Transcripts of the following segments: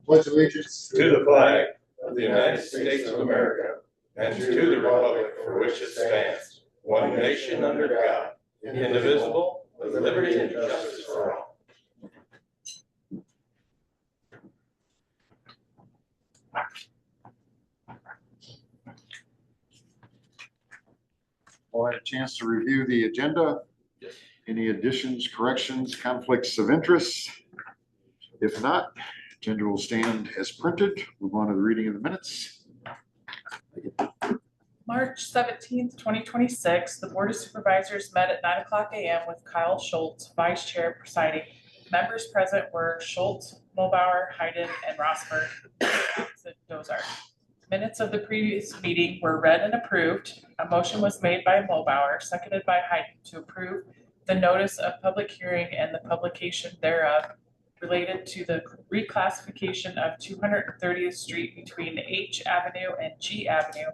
Pledge allegiance to the flag of the United States of America and to the republic for which it stands, one nation under God, indivisible, with liberty and justice for all. All had a chance to review the agenda. Yes. Any additions, corrections, conflicts of interest? If not, agenda will stand as printed. Move on to the reading of the minutes. March 17th, 2026, the Board of Supervisors met at 9:00 a.m. with Kyle Schultz, Vice Chair, presiding. Members present were Schultz, Mulbauer, Hayden, and Rosberg. Opposite Dozark. Minutes of the previous meeting were read and approved. A motion was made by Mulbauer, seconded by Hayden, to approve the notice of public hearing and the publication thereof related to the reclassification of 230th Street between H Avenue and G Avenue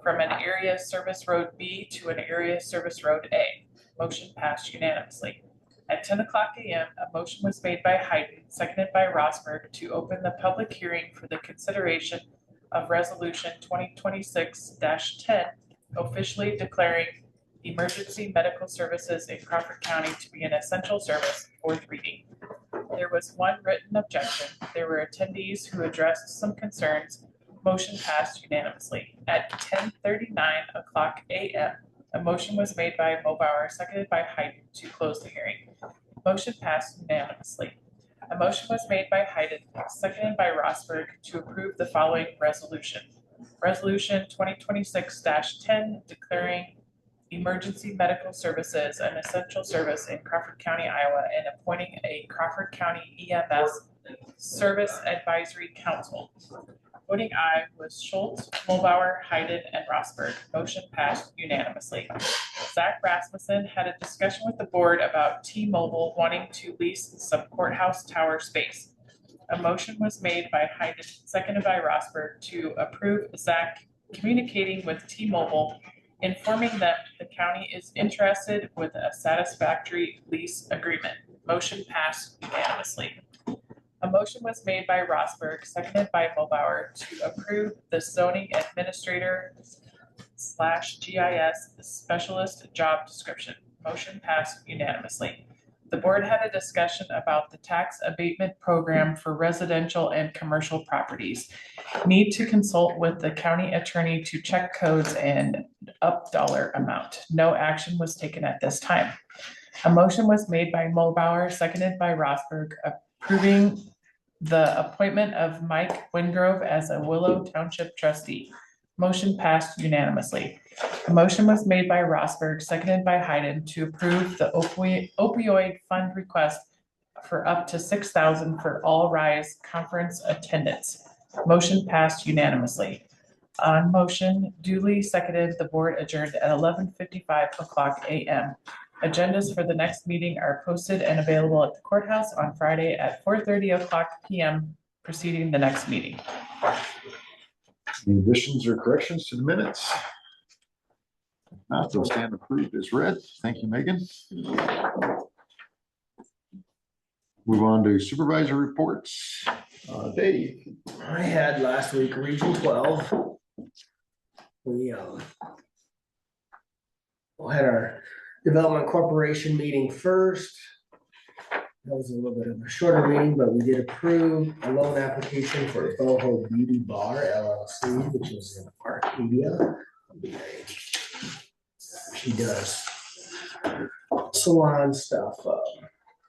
from an area service road B to an area service road A. Motion passed unanimously. At 10:00 a.m., a motion was made by Hayden, seconded by Rosberg, to open the public hearing for the consideration of Resolution 2026-10, officially declaring emergency medical services in Crawford County to be an essential service, fourth reading. There was one written objection. There were attendees who addressed some concerns. Motion passed unanimously. At 10:39 a.m., a motion was made by Mulbauer, seconded by Hayden, to close the hearing. Motion passed unanimously. A motion was made by Hayden, seconded by Rosberg, to approve the following resolution. Resolution 2026-10, declaring emergency medical services an essential service in Crawford County, Iowa, and appointing a Crawford County EMS Service Advisory Council. Voting aye was Schultz, Mulbauer, Hayden, and Rosberg. Motion passed unanimously. Zach Rasmussen had a discussion with the board about T-Mobile wanting to lease some courthouse tower space. A motion was made by Hayden, seconded by Rosberg, to approve Zach communicating with T-Mobile, informing them the county is interested with a satisfactory lease agreement. Motion passed unanimously. A motion was made by Rosberg, seconded by Mulbauer, to approve the zoning administrator / GIS specialist job description. Motion passed unanimously. The board had a discussion about the tax abatement program for residential and commercial properties. Need to consult with the county attorney to check codes and up dollar amount. No action was taken at this time. A motion was made by Mulbauer, seconded by Rosberg, approving the appointment of Mike Wingrove as a Willow Township trustee. Motion passed unanimously. A motion was made by Rosberg, seconded by Hayden, to approve the opioid fund request for up to $6,000 for All Rise conference attendance. Motion passed unanimously. On motion duly seconded, the board adjourned at 11:55 a.m. Agendas for the next meeting are posted and available at the courthouse on Friday at 4:30 p.m. preceding the next meeting. Any additions or corrections to the minutes? Not, they'll stand approved as read. Thank you, Megan. Move on to supervisor reports. Dave. I had last week Region 12. We had our Development Corporation meeting first. That was a little bit of a shorter meeting, but we did approve a loan application for Boho Beauty Bar LLC, which is in Arcadia. She does salon stuff,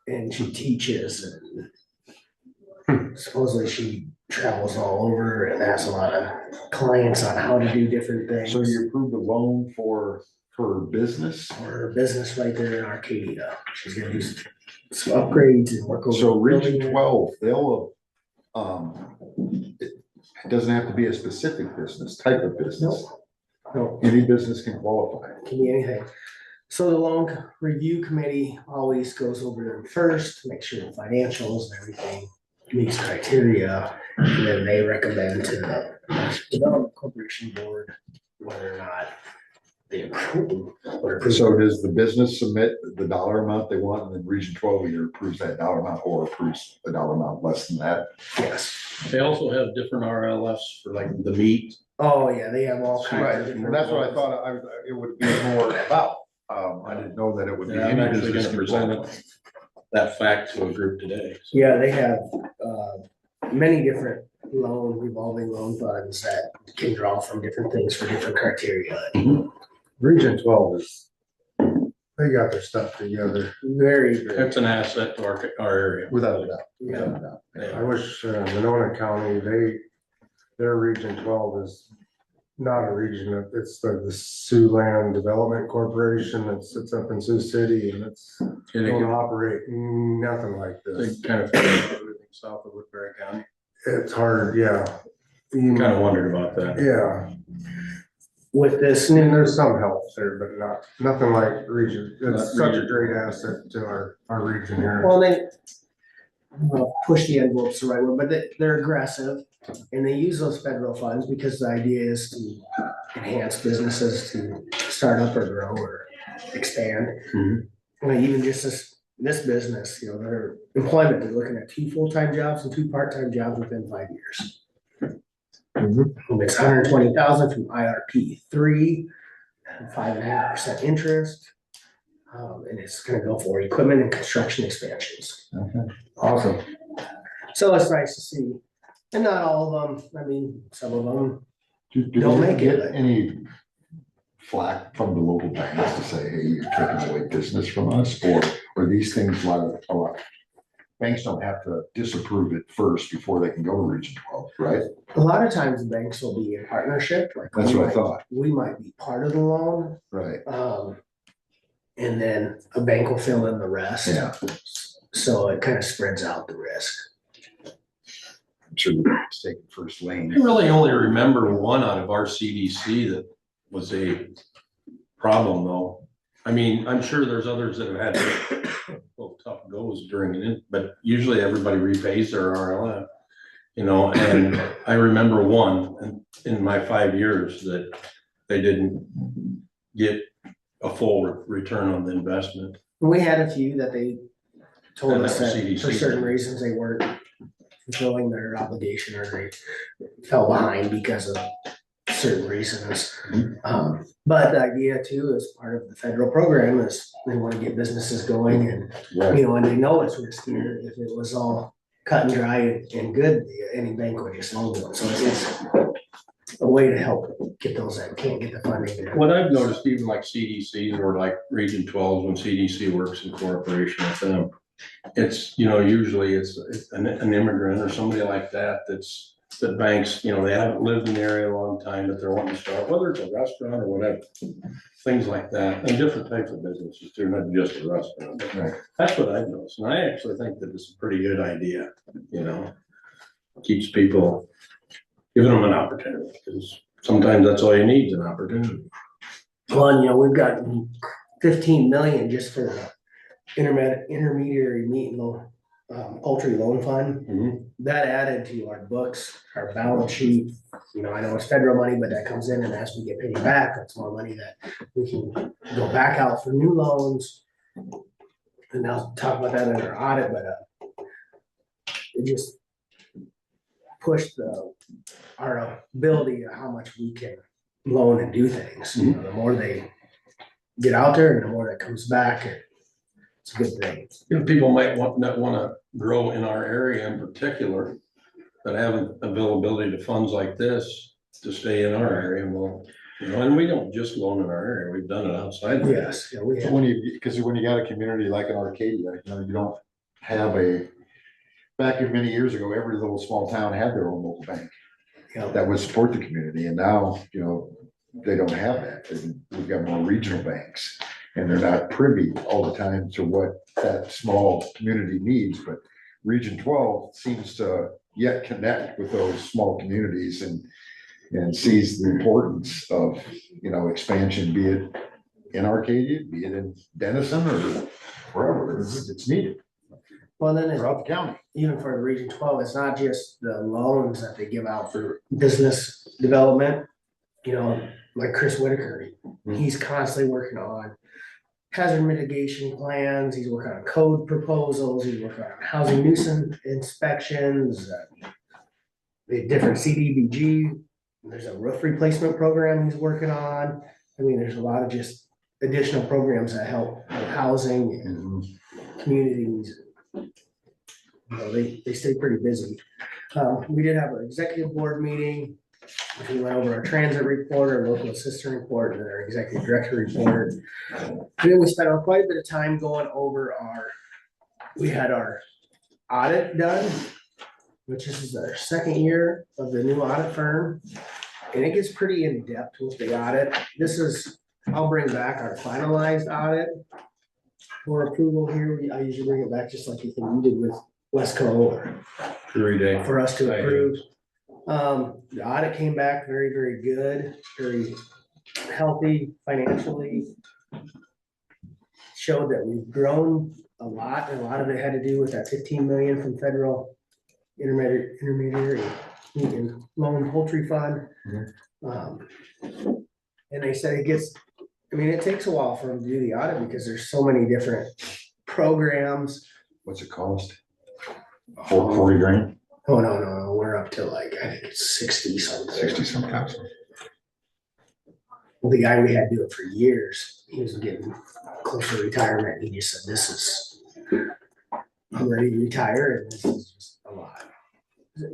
and she teaches, and supposedly she travels all over and asks a lot of clients on how to do different things. So you approved the loan for business? For her business right there in Arcadia. She's gonna do some upgrades and work over. So Region 12, they'll it doesn't have to be a specific business, type of business. No. Any business can qualify. Can be anything. So the loan review committee always goes over them first, make sure the financials and everything meets criteria, and then they recommend to the Development Corporation Board whether or not they approve. So does the business submit the dollar amount they want, and then Region 12 either approves that dollar amount or approves a dollar amount less than that? Yes. They also have different RLFs for like the meat. Oh, yeah, they have all kinds Right, of different. and that's what I thought it would be more about. I didn't know that it would be Yeah, I'm any actually business gonna present involved. that fact to a group today. Yeah, they have, many different revolving loan funds that can draw from different things for different criteria. Region 12 is, they got their stuff together. Very, very. That's an asset to our area. Without a doubt. Yeah. Without a doubt. I wish Monona County, their Region 12 is not a region, it's the Siouxland Development Corporation that sits up in Sioux City, and it's Yeah, don't operate nothing like They this. kind of everything south of Woodbury County. It's hard, yeah. Kind of wondered about that. Yeah, With this and new, there's some help there, but nothing like region. Not It's such a region. great asset to our region here. well, they, well, push the envelope's the right word, but they're aggressive. And they use those federal funds because the idea is to enhance businesses to start up or grow or expand. Mhm. And even just this business, their employment, they're looking at 2 full-time jobs and 2 part-time jobs within 5 years. And it's 120,000 from IRP 3, 5.5% interest. And it's gonna go for equipment and construction expansions. Okay. Awesome. So it's nice to see. And not all of them, I mean, some of them, Do Don't they make it. get any flack from the local banks to say, hey, you're taking away business from us? Or these things, a lot banks don't have to disapprove it first before they can go to Region 12, right? a lot of times the banks will be in partnership, like. That's we what I might- thought. We might be part of the loan, Right. and then a bank will fill in the rest. Yeah. So it kind of spreads out the risk. I'm sure the bank's taking first I lane. really only remember one out of our CDC that was a problem though. I mean, I'm sure there's others that have had tough goes during it, but usually everybody repays their RLF. And I remember one in my 5 years that they didn't get a full return on the investment. We had a few that they told And us that was that for CDC. certain reasons they weren't fulfilling their obligation or they fell behind because of certain reasons. But the idea too, is part of the federal program is they want to get businesses going and, Right. and they know it's riskier. If it was all cut and dry and good, any bank would just loan them. So it's a way to help get those that can't get the funding. What I've noticed, even like CDCs or like Region 12, when CDC works in cooperation with them, it's, usually it's an immigrant or somebody like that that banks, they haven't lived in the area a long time, but they're wanting to start, whether it's a restaurant or whatever, things like that, and different types of businesses too, not just a restaurant. Right. That's what I've noticed, and I actually think that it's a pretty good idea, keeps people, giving them an opportunity, because sometimes that's all you need is an opportunity. Well, we've got 15 million just for the intermediary meat and poultry loan fund. Mhm. That added to our books, our balance sheet. I know it's federal money, but that comes in and as we get paid back, that's more money that we can go back out for new loans. And I'll talk about that in our audit, but it just pushed our ability of how much we can loan and do things. The more they get out there and the more that comes back, it's a good thing. People might not want to grow in our area in particular, but having availability to funds like this to stay in our area, and we don't just loan in our area, we've done it outside. Yes, yeah, we have. Because when you got a community like in Arcadia, you don't have back in many years ago, every little small town had their own local bank Yeah. that would support the community, and now, they don't have that. And we've got more regional banks, and they're not privy all the time to what that small community needs, but Region 12 seems to yet connect with those small communities and sees the importance of, expansion, be it in Arcadia, be it in Denison or wherever it's needed Well, then throughout the county. even for the Region 12, it's not just the loans that they give out for business development. like Chris Whitaker, he's constantly working on hazard mitigation plans, he's working on code proposals, he's working on housing nuisance inspections, the different CDBG, there's a roof replacement program he's working on. I mean, there's a lot of just additional programs that help with housing and communities. You know, they stay pretty busy. We did have an executive board meeting. We went over our transit report, our local assistant report, and our executive director report. And then we spent quite a bit of time going over we had our audit done, which is our second year of the new audit firm. And it gets pretty in-depth with the audit. I'll bring back our finalized audit for approval here. I usually bring it back just like you did with Wesco or for us to approve. The audit came back very, very good, very healthy financially. Showed that we've grown a lot, and a lot of it had to do with that 15 million from federal intermediary and loan poultry fund. And they said it takes a while for them to do the audit because there's so many different programs. What's it cost? 40 grand? Oh, no, we're up to like, I think it's 60 something. 60 something. Well, the guy we had do it for years, he was getting close to retirement. He just said, I'm ready to retire, and this is just a lot.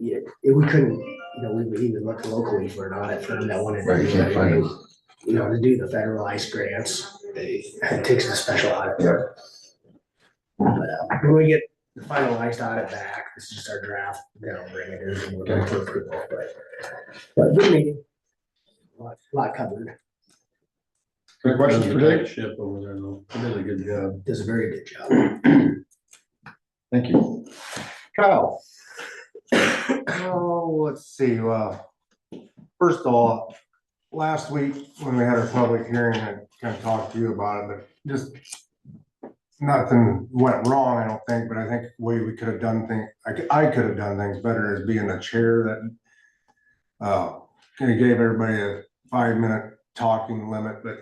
Yeah, we couldn't, we would even look locally for an audit firm that wanted to do to do the federalized grants. It takes a special audit firm. But when we get the finalized audit back, this is just our draft, then I'll bring it in and we're going to approval. But good meeting. A lot covered. Good questions for Dave. Ship over there, though. He did a good job. Does a very good job. Thank you. Kyle. Oh, let's see, first of all, last week when we had our public hearing, I kind of talked to you about it, but just nothing went wrong, I don't think, but I think the way we could have done things, I could have done things better as being the chair that kind of gave everybody a 5-minute talking limit, but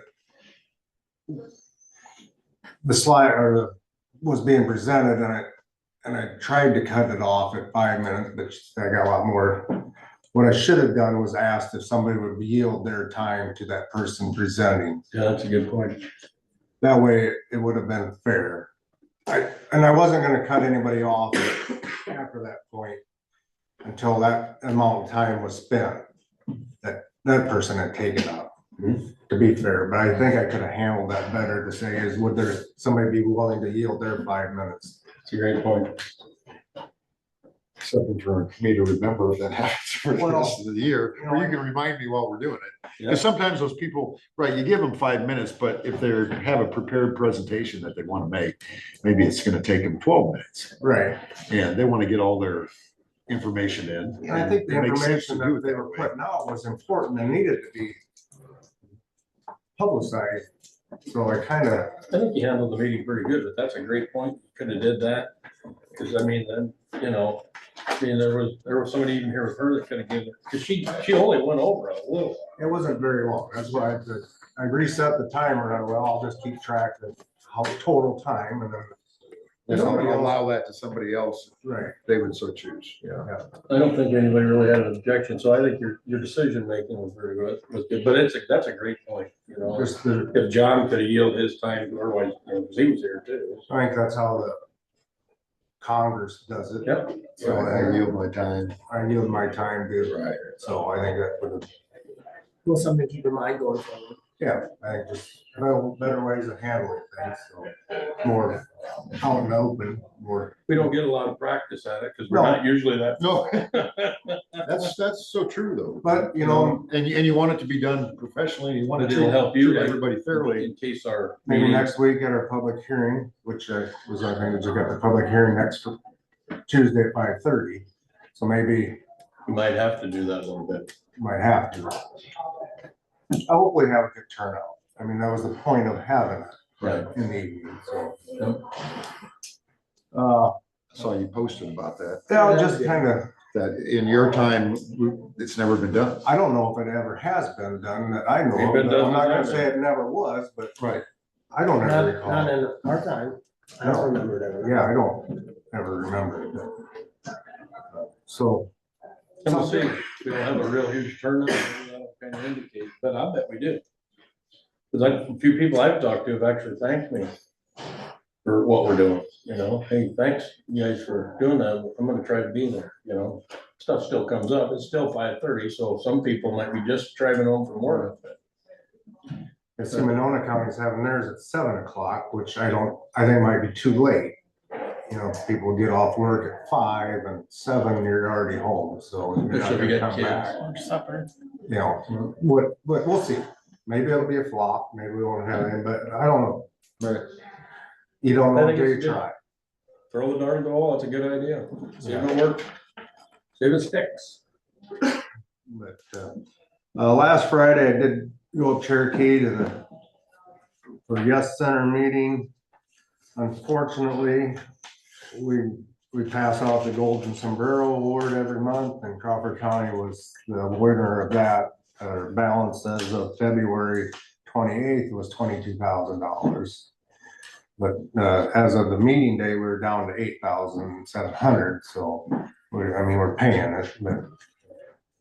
the slide was being presented and I tried to cut it off at 5 minutes, but I got a lot more. What I should have done was asked if somebody would yield their time to that person presenting. Yeah, that's a good point. That way it would have been fair. And I wasn't gonna cut anybody off after that point until that amount of time was spent that person had taken up, to be fair. But I think I could have handled that better to say would there somebody be willing to yield their 5 minutes? It's a great point. Something for me to remember if that happens for the rest of the year, or you can remind me while we're doing it. Because sometimes those people, right, you give them 5 minutes, but if they have a prepared presentation that they want to make, maybe it's going to take them 12 minutes. Right. And they want to get all their information in. And I think the it makes sense information to do that it they that were way. putting out was important and needed to be publicized. So I think you handled the meeting pretty good, but that's a great point. Could have did that. Because I mean, then, there was somebody even here with her that could have given, because she only went over a little. it wasn't very long. That's why I reset the timer. Well, I'll just keep track of how total time and then. If somebody allow that to somebody else, Right. they would so choose. Yeah. I don't think anybody really had an objection, so I think your decision making was very good, but that's a great point, Just if John could have yielded his time, otherwise, because he was here too. I think that's how the Congress does it. Yep. So I yield my time. I yield my time to, Right. so I think that would have, Well, something to keep in mind going forward. I think just better ways of handling things, so more out and open, more. We don't get a lot of practice at it, because we're not usually that. No, that's so true though. But, and you want it to be done professionally, you want to But it'll help you, treat everybody fairly. In case our Maybe meeting, next week at our public hearing, which I think we got the public hearing next Tuesday at 5:30. So maybe we might have to do that a little bit. might have to. I hopefully have a good turnout. I mean, that was the point of having it Right. in the evening, so. Saw you posted about that. Yeah, just kind of that in your time, it's never been done. I don't know if it ever has been done that I know Ain't of, been but done I'm not gonna since I've say it never was, but Right. I don't ever Not recall. in our time. I don't remember it ever. Yeah, I don't ever remember it. So, And we'll see, we don't have a real huge turnout, maybe that'll kind of indicate, but I bet we do. Cause a few people I've talked to have actually thanked me for what we're doing, you know, hey, thanks you guys for doing that, I'm gonna try to be there, you know. Stuff still comes up, it's still 5:30, so some people might be just driving home from work, but and see, Monona County's having theirs at 7 o'clock, which I think might be too late. You know, people get off work at 5 and 7, you're already home, so you're not Especially if you gonna got come kids. back. Or supper. You know, but we'll see. Maybe it'll be a flop, maybe we won't have any, but I don't know. Right. You don't know I think until it's you good. try. Throw the dart at the wall, that's a good idea, see if Yeah. it works, see if it sticks. But, last Friday I did go up Cherokee to for Yes Center meeting. Unfortunately, we pass out the Golden Sombrero Award every month, and Crawford County was the winner of that. Our balance as of February 28th was $22,000. But as of the meeting day, we were down to 8,700. So we're paying it, but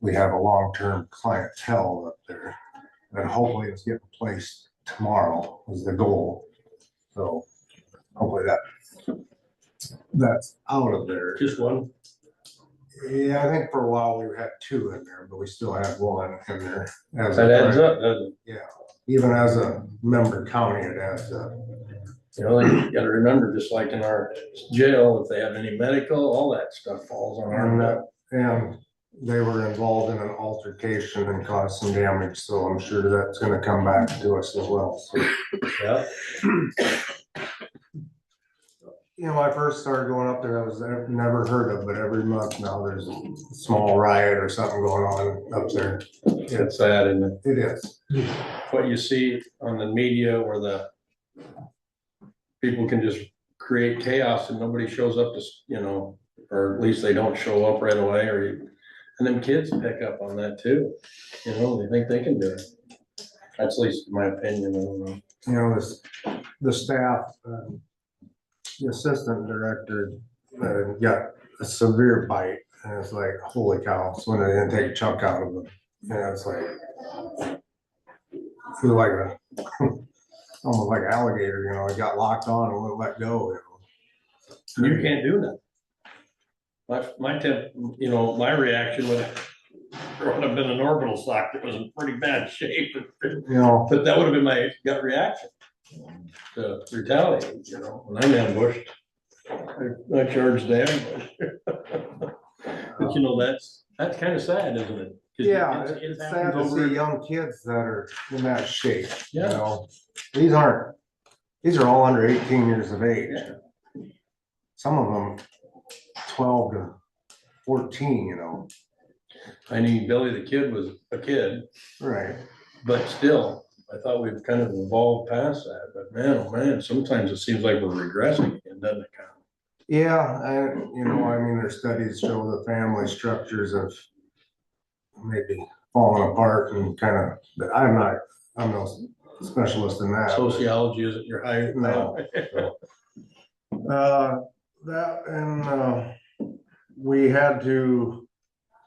we have a long-term clientele up there, and hopefully it's getting placed tomorrow is the goal. So hopefully that's out of there. Just one, Yeah, I think for a while we had 2 in there, but we still have 1 in there. As that adds a, up, doesn't it? even as a member county, it adds up. You know, you gotta remember, just like in our jail, if they have any medical, all that stuff falls on our bill. And they were involved in an altercation and caused some damage, so I'm sure that's gonna come back to us as well, so. Yeah. You know, when I first started going up there, I've never heard of, but every month now there's a small riot or something going on up there. It's sad, and It is. what you see on the media where the people can just create chaos and nobody shows up to, you know, or at least they don't show up right away, and then kids pick up on that too. You know, they think they can do it. That's at least my opinion, I don't know. You know, the staff, the assistant director got a severe bite, and it's like, holy cow, it's when they didn't take a chunk out of them. And it's like, feel like almost like an alligator, you know, it got locked on and wouldn't let go, you know. You can't do that. My reaction would have been an orbital sock that was in pretty bad shape, You know, but that would have been my gut reaction to retaliate, you know, when I'm ambushed. I charged the ambush. But you know, that's kind of sad, isn't it? 'Cause yeah, it it's happens sad to over- see young kids that are in that shape, you Yeah. know. These are all under 18 years of age. Yeah. Some of them 12 to 14, you know. I mean, Billy the Kid was a kid, Right. but still, I thought we've kind of evolved past that, but man, oh man, sometimes it seems like we're regressing again, doesn't it, Kyle? Yeah, their studies show the family structures have maybe fallen apart and kind of, but I'm no specialist in that. Sociology isn't your high. No. That and we had to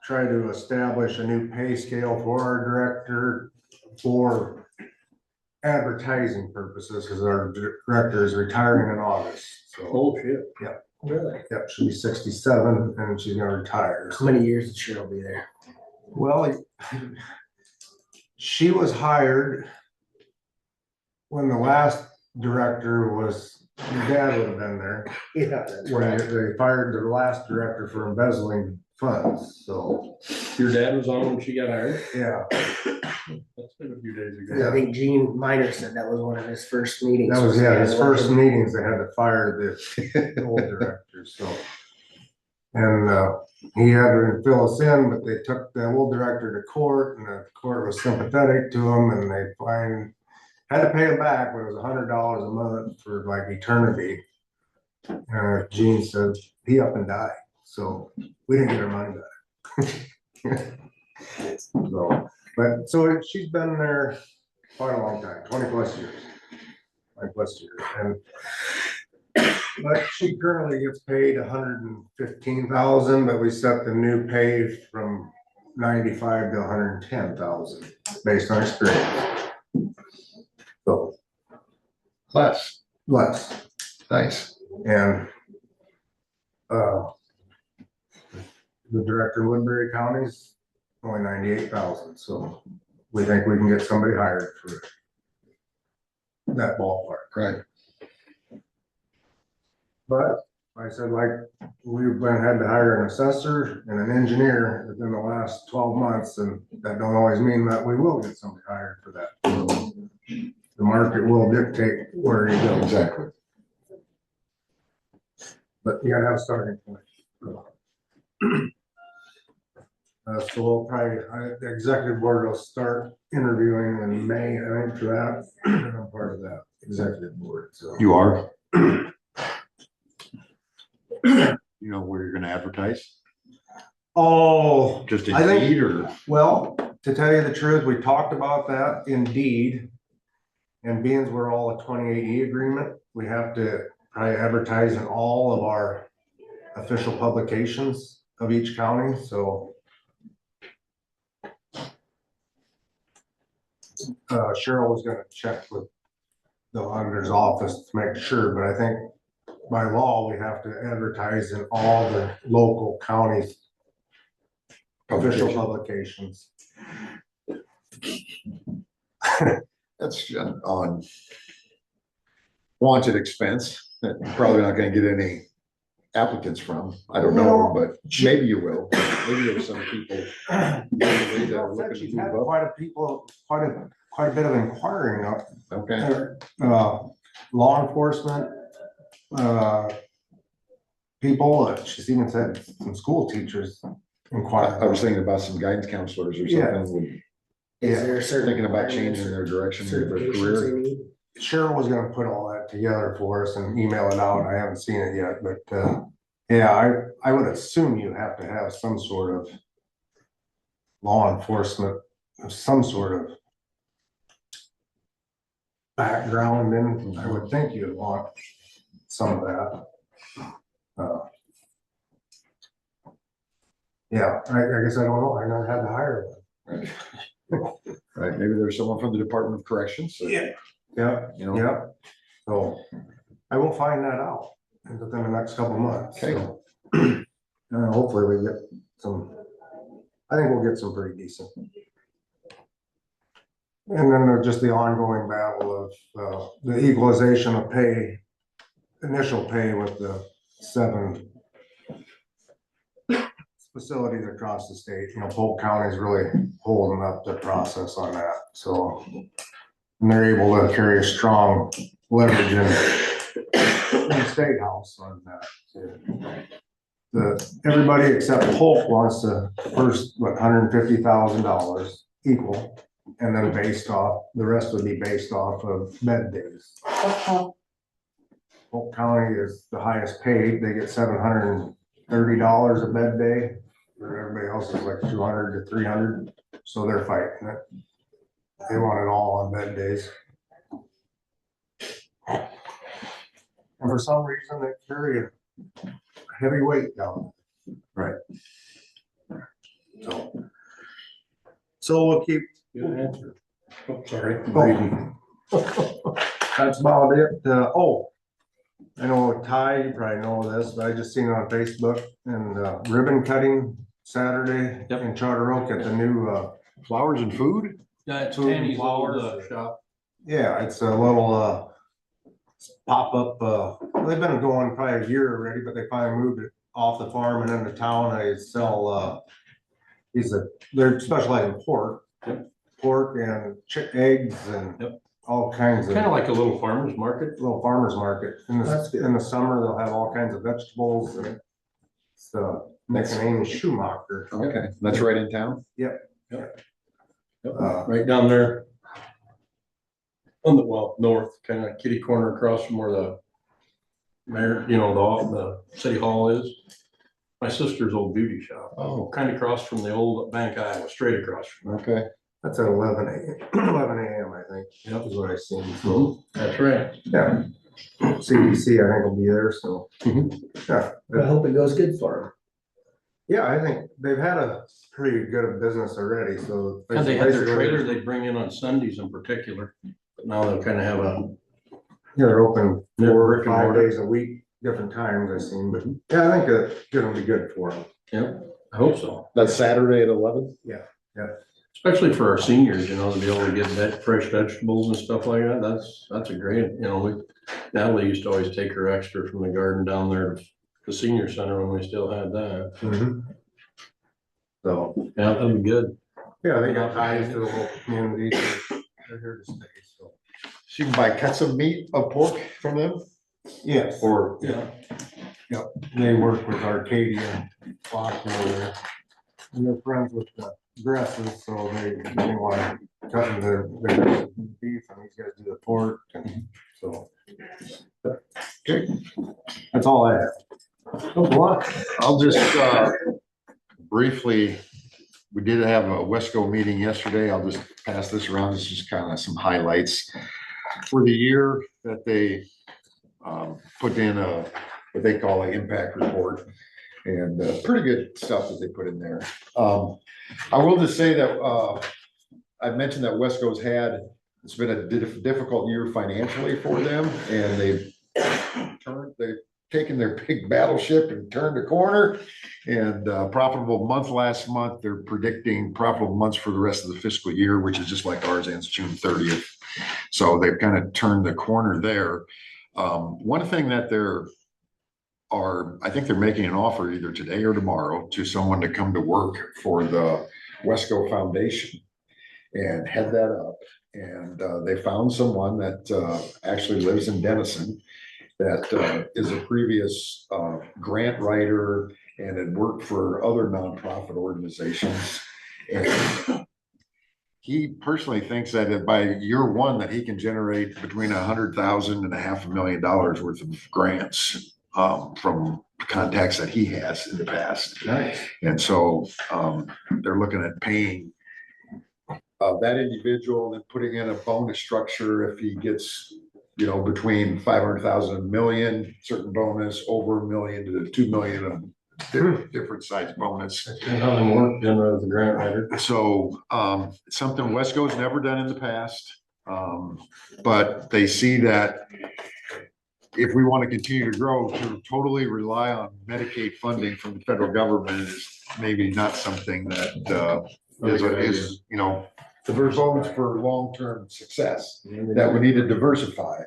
try to establish a new pay scale for our director for advertising purposes, because our director is retiring in August. So, Oh, shit. Really? yep, she'll be 67 and she's gonna retire. How many years did Cheryl be there? Well, she was hired when the last director was, your dad would have been there. Yeah, that's When right. they fired the last director for embezzling funds, so, Your dad was on when she got hired? yeah. That's been a few days Yeah. I think Gene Miner said that was one of his first meetings. That was, yeah, his Yeah, first meetings, they had to fire the old director, so. And he had to fill us in, but they took the old director to court, and the court was sympathetic to him, and they had to pay him back, but it was $100 a month for like eternity. Gene said he up and died, so we didn't get our money back. So, but, so she's been there quite a long time, 20+ years. 20+ years, and but she currently gets paid $115,000, but we set the new pay from 95 to 110,000 based on experience. So Less, less, nice. and the director of Woodbury County's only 98,000, so we think we can get somebody hired for that ballpark. Right. But I said, like, we've had to hire an assessor and an engineer within the last 12 months, and that don't always mean that we will get somebody hired for that. So the market will dictate where you go. Exactly. But you gotta have a starting point. So we'll probably, the executive board will start interviewing in May, I think, for that. I'm part of that executive board, so. You are? You know where you're gonna advertise? Oh, Just I think- Indeed or? well, to tell you the truth, we talked about that Indeed. And being we're all a 28E agreement, we have to probably advertise in all of our official publications of each county, so. Cheryl was gonna check with the auditor's office to make sure, but I think by law, we have to advertise in all the local counties' official publications. That's on wanted expense that you're probably not gonna get any applicants from. I don't know, but maybe you will. Maybe there's some people that are looking She's to had move up. quite a bit of inquiring of Okay, law enforcement, people, she's even said some school teachers inquiring. I was thinking about some guidance counselors or Yeah. something, would Is there a certain? thinking about requirements changing or their direction of their certifications career. they need? Cheryl was gonna put all that together for us and email it out. I haven't seen it yet, but, yeah, I would assume you have to have some sort of law enforcement, of some sort of background, and I would think you'd want some of that. Yeah, I guess I don't know. I never had to hire one. Right, maybe there's someone from the Department of Corrections. that, Yeah, You know, yeah. So I will find that out within the next couple of months. Okay. So, hopefully we get some, I think we'll get some pretty decent. And then just the ongoing battle of the equalization of pay, initial pay with the 7 facilities across the state. You know, Polk County is really holding up the process on that, so. And they're able to carry a strong leverage in the state house on that. Everybody except Polk wants to first, $150,000 equal, and then based off, the rest would be based off of bed days. Polk County is the highest paid, they get $730 a bed day, where everybody else is like 200 to 300, so they're fighting it. They want it all on bed days. And for some reason, they carry a heavy weight down. Right. So we'll keep. Good answer. Oh, sorry. That's about it. I know Ty, you probably know this, but I just seen it on Facebook, and ribbon cutting Saturday Yep. in Charter Oak at the new, flowers and food? Yeah, it's Food and Tammy's old flowers. shop. yeah, it's a little pop-up, they've been going probably a year already, but they finally moved it off the farm and into town. They sell, they're specialized in pork. Yep. Pork and eggs and Yep. all kinds of. Kind of like a little farmer's market. Little farmer's market. That's good. In the summer, they'll have all kinds of vegetables and so Nick and Amy Schumacher. Okay, that's right in town? Right down there. On the, north, kind of kitty corner across from where the mayor, the city hall is. My sister's old beauty shop, Oh, kind of across from the old Bank Iowa, straight across from there. okay. That's at 11 a.m., I think, Yep. is what I seen, so, That's right. yeah. CDC, I think will be there, so. Mhm. Yeah, I hope it goes good for yeah, I think they've had a pretty good business already, so. And they had their basically, trailer they bring in on Sundays in particular, but now they'll kind of have a, Yeah, they're open Yeah, 4 or brick and 5 mortar. days a week, different times I've seen, but yeah, I think it's gonna be good for them. yep, I hope so. That's Saturday at 11? Especially for our seniors, you know, to be able to get that fresh vegetables and stuff like that, that's a great, you know, Natalie used to always take her extra from the garden down there to the senior center when we still had that. So, yeah, that'd be good. Yeah, they got ties to the whole community, so they're here to stay, so. So you can buy cuts of meat of pork from them? Yes, Or, Yeah. they work with Arcadia, Faulkner there. And they're friends with the Gresses, so they want to cut in their beef, and these guys do the pork, and so. okay, That's all I have. I'll just, briefly, we did have a Wesco meeting yesterday. I'll just pass this around. This is kind of some highlights for the year that they put in what they call an impact report, and pretty good stuff that they put in there. I will just say that I mentioned that Wesco's it's been a difficult year financially for them, and they've taken their big battleship and turned a corner, and profitable month last month. They're predicting profitable months for the rest of the fiscal year, which is just like ours, ends June 30th. So they've kind of turned the corner there. One thing that I think they're making an offer either today or tomorrow to someone to come to work for the Wesco Foundation and head that up. And they found someone that actually lives in Denison that is a previous grant writer and had worked for other nonprofit organizations. And he personally thinks that by year one that he can generate between $100,000 and $500,000 worth of grants from contacts that he has in the past. Nice. And so they're looking at paying that individual and putting in a bonus structure if he gets, between 500,000 and $1 million, certain bonus, over $1 million to $2 million of different size bonus. And how they work in the grant writer. So something Wesco's never done in the past. But they see that if we want to continue to grow, to totally rely on Medicaid funding from the federal government is maybe not something that is the bones for long-term success, that we need to diversify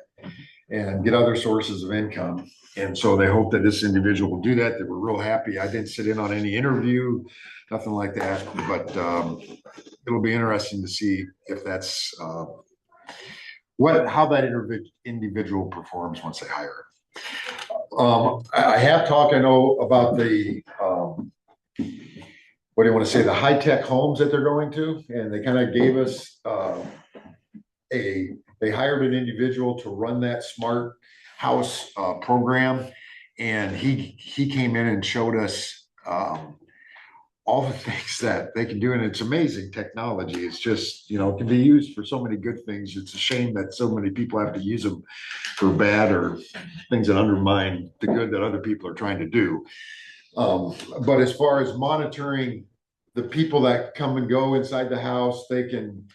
and get other sources of income. And so they hope that this individual will do that. They were real happy. I didn't sit in on any interview, nothing like that, but it'll be interesting to see if that's how that individual performs once they hire him. I have talked, I know, about the what do you want to say, the high-tech homes that they're going to, and they kind of gave us they hired an individual to run that smart house program, and he came in and showed us all the things that they can do, and it's amazing technology. It's just, can be used for so many good things. It's a shame that so many people have to use them for bad or things that undermine the good that other people are trying to do. But as far as monitoring the people that come and go inside the house, they can,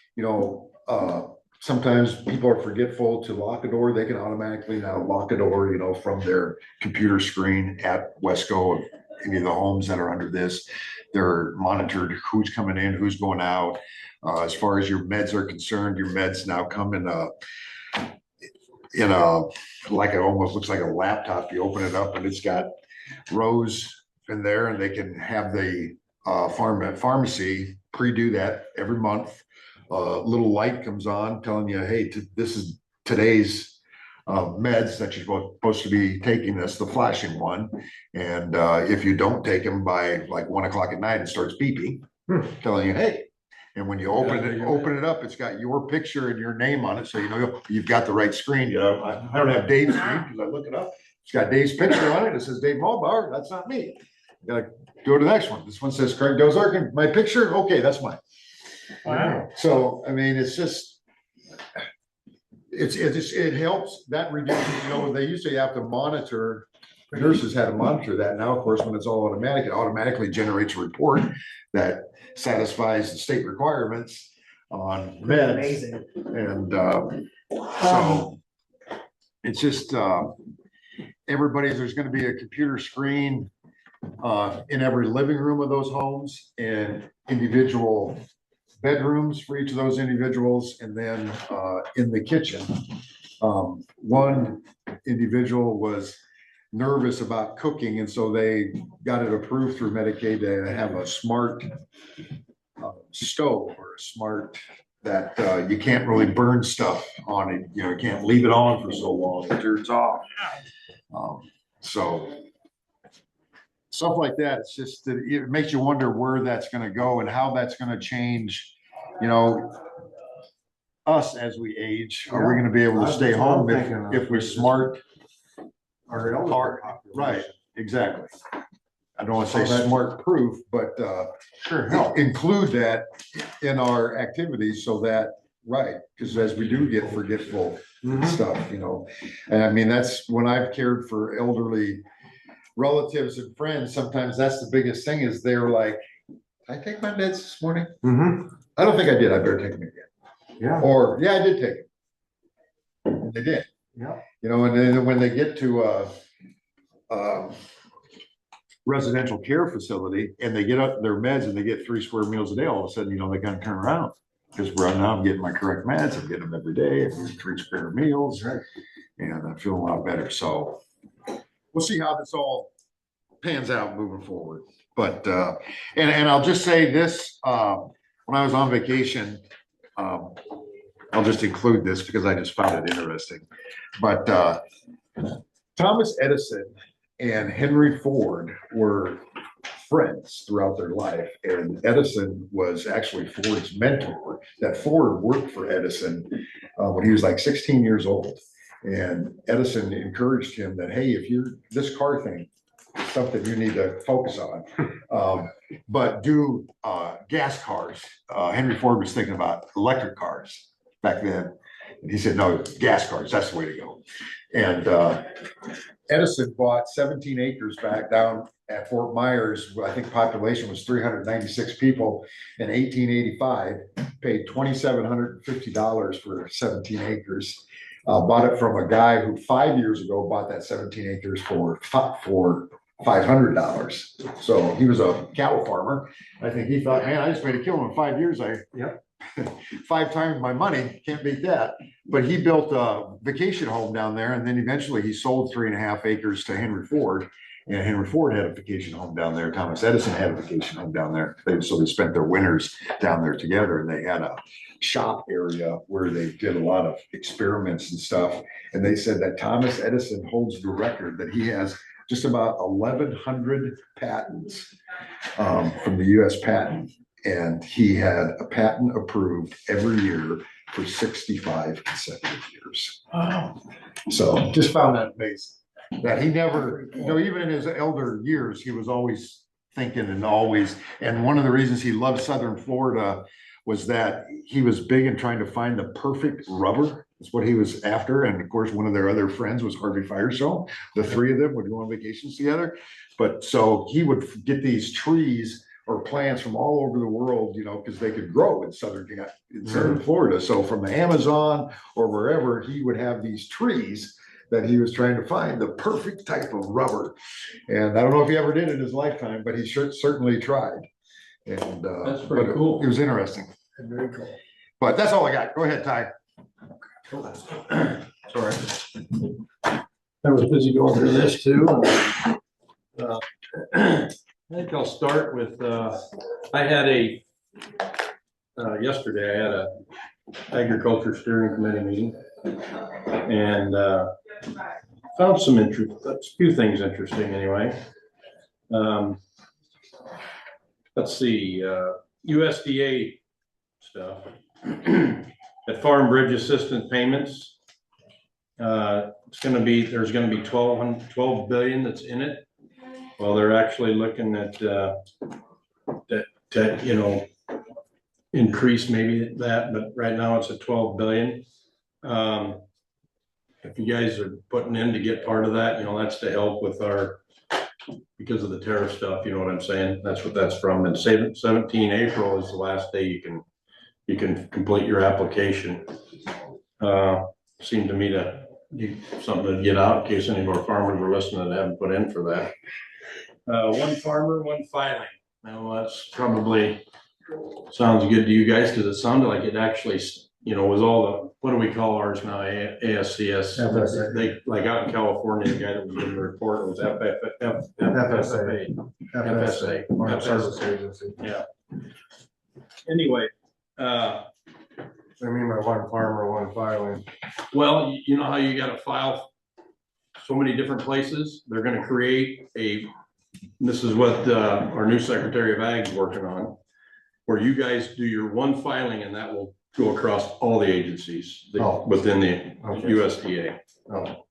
sometimes people are forgetful to lock a door. They can automatically now lock a door, from their computer screen at Wesco, any of the homes that are under this. They're monitored who's coming in, who's going out. As far as your meds are concerned, your meds now come in like it almost looks like a laptop. You open it up and it's got rows in there, and they can have the pharmacy pre-do that every month. Little light comes on telling you, hey, this is today's meds that you're supposed to be taking. That's the flashing one. And if you don't take them by like 1 o'clock at night, it starts beeping, telling you, hey. And when you open it up, it's got your picture and your name on it, so you've got the right screen. I don't have Dave's screen because I look it up. It's got Dave's picture on it. It says Dave Mulbauer. That's not me. gotta go to the next one. This one says Craig Dozark, my picture, okay, that's mine. Wow. So, I mean, it's just, it helps, that reduces, they used to have to monitor, nurses had to monitor that. Now, of course, when it's all automatic, it automatically generates a report that satisfies the state requirements on meds. Amazing. And, so it's just, there's gonna be a computer screen in every living room of those homes and individual bedrooms for each of those individuals, and then in the kitchen. One individual was nervous about cooking, and so they got it approved through Medicaid to have a smart stove or a smart that you can't really burn stuff on it. You can't leave it on for so long, it turns off. So stuff like that, it's just that it makes you wonder where that's going to go and how that's going to change, us as we age. Are we going to be able to stay home if we're smart? Our elderly population. Right, exactly. I don't want to say smart proof, but Sure, help. include that in our activities so that, right, because as we do get forgetful stuff, and I mean, that's when I've cared for elderly relatives and friends, sometimes that's the biggest thing is they're like, did I take my meds this morning? I don't think I did. I better take them again. Yeah. Or, yeah, I did take it. And they did. Yeah. And then when they get to a residential care facility and they get up their meds and they get 3 square meals a day, all of a sudden, they kind of turn around. Because now I'm getting my correct meds. I'm getting them every day. I'm getting 3 square meals. Right. And I feel a lot better. So we'll see how this all pans out moving forward. But, and I'll just say this, when I was on vacation, I'll just include this because I just found it interesting. But Thomas Edison and Henry Ford were friends throughout their life. And Edison was actually Ford's mentor. That Ford worked for Edison when he was like 16 years old. And Edison encouraged him that, hey, if this car thing is something you need to focus on, but do gas cars. Henry Ford was thinking about electric cars back then. And he said, no, gas cars, that's the way to go. And Edison bought 17 acres back down at Fort Myers, where I think population was 396 people in 1885, paid $2,750 for 17 acres. Bought it from a guy who 5 years ago bought that 17 acres for $500. So he was a cattle farmer. I think he thought, man, I just made a killing in 5 years. 5 times my money, can't beat that. But he built a vacation home down there, and then eventually he sold 3.5 acres to Henry Ford. And Henry Ford had a vacation home down there. Thomas Edison had a vacation home down there. So they spent their winters down there together, and they had a shop area where they did a lot of experiments and stuff. And they said that Thomas Edison holds the record that he has just about 1,100 patents from the US patent. And he had a patent approved every year for 65 consecutive years. Wow. So just found that amazing. That he never, even in his elder years, he was always thinking and one of the reasons he loved Southern Florida was that he was big in trying to find the perfect rubber. That's what he was after. And of course, one of their other friends was Harvey Firestone. The 3 of them would go on vacations together. But so he would get these trees or plants from all over the world, because they could grow in southern Florida. So from the Amazon or wherever, he would have these trees that he was trying to find the perfect type of rubber. And I don't know if he ever did in his lifetime, but he certainly tried. And that's pretty cool. It was interesting. Very cool. But that's all I got. Go ahead, Ty. Sorry. I was busy going through this too. I think I'll start with, I had yesterday I had a agriculture steering committee meeting and found a few things interesting anyway. Let's see, USDA stuff. At Farm Bridge Assistance Payments, there's gonna be 12 billion that's in it. Well, they're actually looking at, to, you know, increase maybe that, but right now it's at 12 billion. If you guys are putting in to get part of that, you know, that's to help with our, because of the tariff stuff, you know what I'm saying? That's what that's from. And 17 April is the last day you can complete your application. Seemed to me to be something to get out in case any of our farmers are listening that haven't put in for that. One farmer, one filing. Now that's probably sounds good to you guys because it sounded like it actually, you know, was all the, what do we call ours now? ASCS. FSA. They, like out in California, the guy that was giving the report was FSA. FSA, Farm Service Agency. Yeah. Anyway, I mean, by one farmer, one filing. well, you know how you got to file so many different places? They're going to create this is what our new Secretary of Ag is working on, where you guys do your one filing and that will go across all the agencies within the USDA. Oh,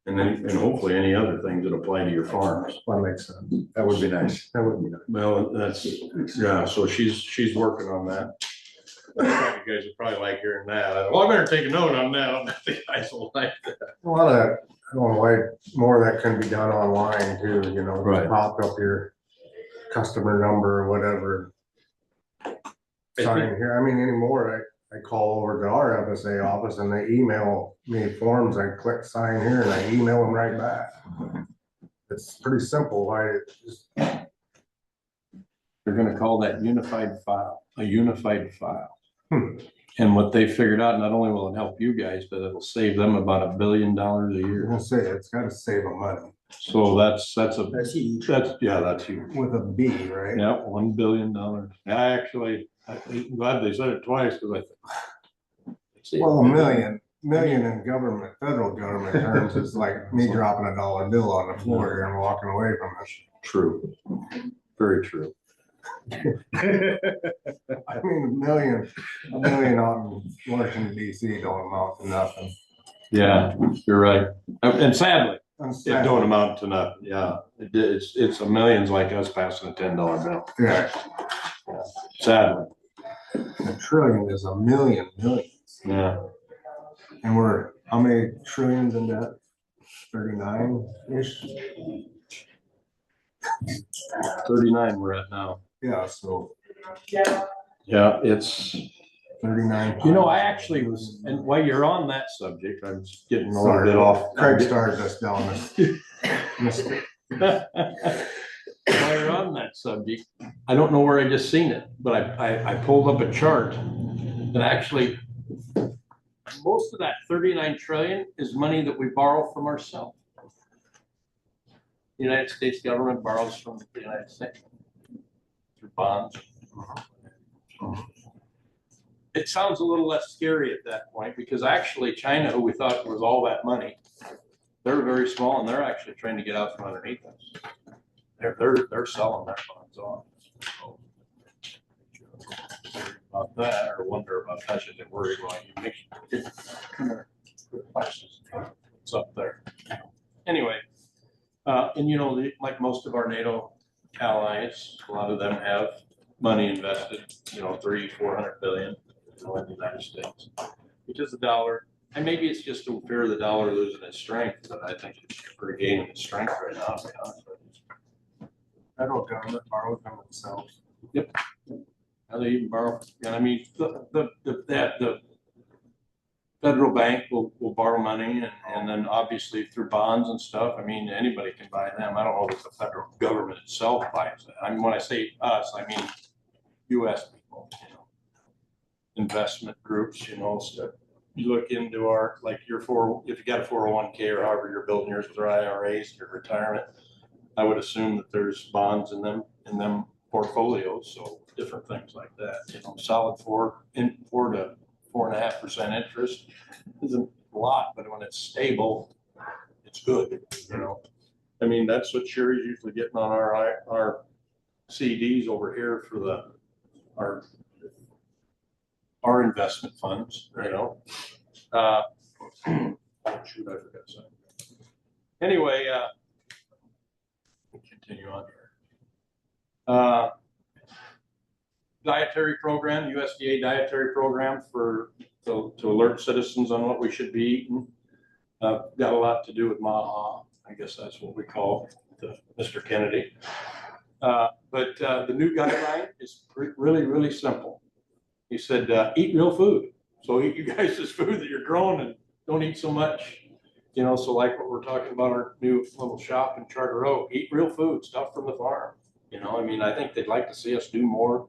And then, and hopefully any other things that apply to your farms. that makes sense. That would be nice. That would be nice. Well, that's, yeah, so she's working on that. You guys would probably like hearing that. Well, I better take a note on that. I don't think you guys will like that. A lot of, I don't know why more of that can be done online too, you know, Right. pop up your customer number or whatever. Sign here, I mean, anymore, I call over to our FSA office and they email me forms, I click sign here and I email them right back. It's pretty simple, They're gonna call that unified file, a unified file. And what they figured out, not only will it help you guys, but it'll save them about $1 billion a you're year. gonna say, it's gotta save them money. So that's huge. that's huge. With a B, right? Yeah, $1 billion. I'm glad they said it twice because I think. Well, a million in government, federal government terms is like me dropping a dollar bill on the floor here and walking away from it. True. Very true. I mean, a million out in Washington DC don't amount to nothing. Yeah, you're right. And sadly, I'm it sad. don't amount to nothing. Yeah, it's a millions like us passing a $10 bill. Yeah, Sadly. a trillion is a million millions. Yeah. And we're, how many trillions in debt? 39-ish? 39 we're at now. Yeah, so Yeah, it's, 39. you know, I actually was, and while you're on that subject, I'm just getting a little Sorry. bit off. Craig started us down this. While you're on that subject, I don't know where I just seen it, but I pulled up a chart that actually most of that 39 trillion is money that we borrow from ourselves. The United States government borrows from the United States through bonds. It sounds a little less scary at that point because actually China, who we thought was all that money, they're very small and they're actually trying to get out from underneath us. They're selling their bonds off. So, about that or wonder about that, should they worry about you make it's up there. Anyway, and you know, like most of our NATO allies, a lot of them have money invested, you know, 300-400 billion in the United States, which is the dollar. And maybe it's just a fear of the dollar losing its strength, but I think it's regaining its strength right now, to be honest with you. Federal government borrows from themselves. Yep. How they even borrow, and I mean, the federal bank will borrow money and then obviously through bonds and stuff. I mean, anybody can buy them. I don't know if the federal government itself buys it. I mean, when I say us, I mean US people, you know, investment groups, you know, stuff. You look into our, like if you got a 401k or however you're building yours with IRAs, your retirement, I would assume that there's bonds in them portfolios. So different things like that, you know, solid 4 to 4.5% interest isn't a lot, but when it's stable, it's good, you know. I mean, that's what Sherry's usually getting on our CDs over here for our investment funds, you know. Shoot, I forgot something. Anyway, continue on here. Dietary program, USDA dietary program to alert citizens on what we should be eating. Got a lot to do with MAHA. I guess that's what we call Mr. Kennedy. But the new guideline is really, really simple. He said, eat real food. So eat you guys this food that you're growing and don't eat so much. You know, so like what we're talking about, our new little shop in Charter Oak, eat real food, stuff from the farm. You know, I mean, I think they'd like to see us do more,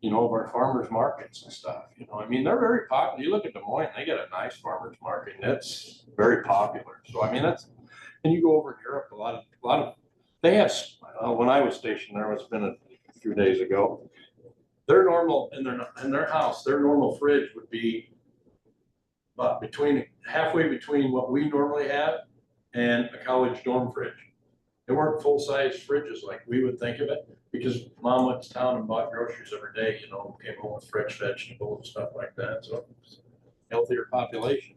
you know, of our farmers markets and stuff. You know, I mean, they're very popular. You look at Des Moines, they got a nice farmers market, and that's very popular. So I mean, and you go over in Europe, a lot of they have. When I was stationed there, it's been a few days ago. Their normal in their house, their normal fridge would be about halfway between what we normally have and a college dorm fridge. They weren't full-size fridges like we would think of it, because mom went to town and bought groceries every day, you know, came home with fresh vegetables and stuff like that. So healthier population.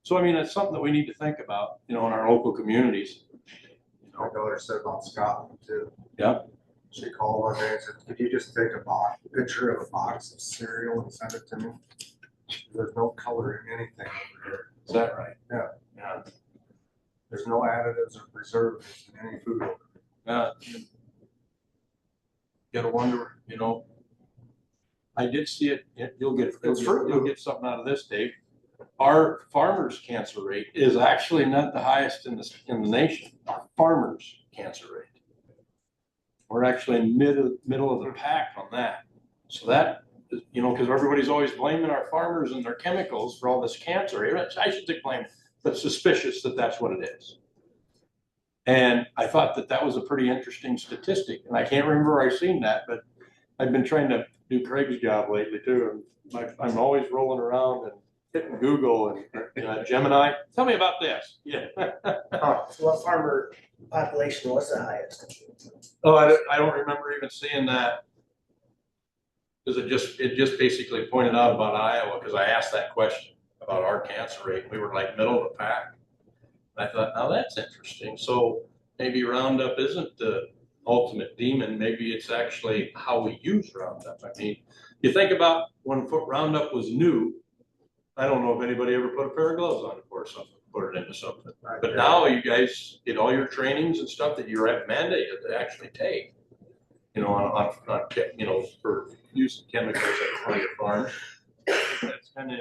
So I mean, it's something that we need to think about, you know, in our local communities. My daughter said about Scotland too. Yeah. She called one day and said, could you just take a picture of a box of cereal and send it to me? There's no color in anything over here. Is that right? Yeah. Yeah. There's no additives or preservatives in any food. You gotta wonder, you know. I did see it. You'll get something out of this, Dave. Our farmers' cancer rate is actually not the highest in the nation. Our farmers' cancer rate. We're actually in middle of the pack on that. So that, you know, because everybody's always blaming our farmers and their chemicals for all this cancer. I should take blame, but suspicious that that's what it is. And I thought that was a pretty interesting statistic. And I can't remember where I've seen that, but I've been trying to do Craig's job lately too. And I'm always rolling around and hitting Google and Gemini. Tell me about this. Yeah. So what farmer population was the highest? Oh, I don't remember even seeing that. Because it just basically pointed out about Iowa, because I asked that question about our cancer rate. We were like middle of the pack. And I thought, now that's interesting. So maybe Roundup isn't the ultimate demon. Maybe it's actually how we use Roundup. I mean, you think about when Roundup was new, I don't know if anybody ever put a pair of gloves on it or something, put it into something. But now you guys get all your trainings and stuff that you're mandated to actually take, you know, on you know, for use of chemicals on your farm. That's kind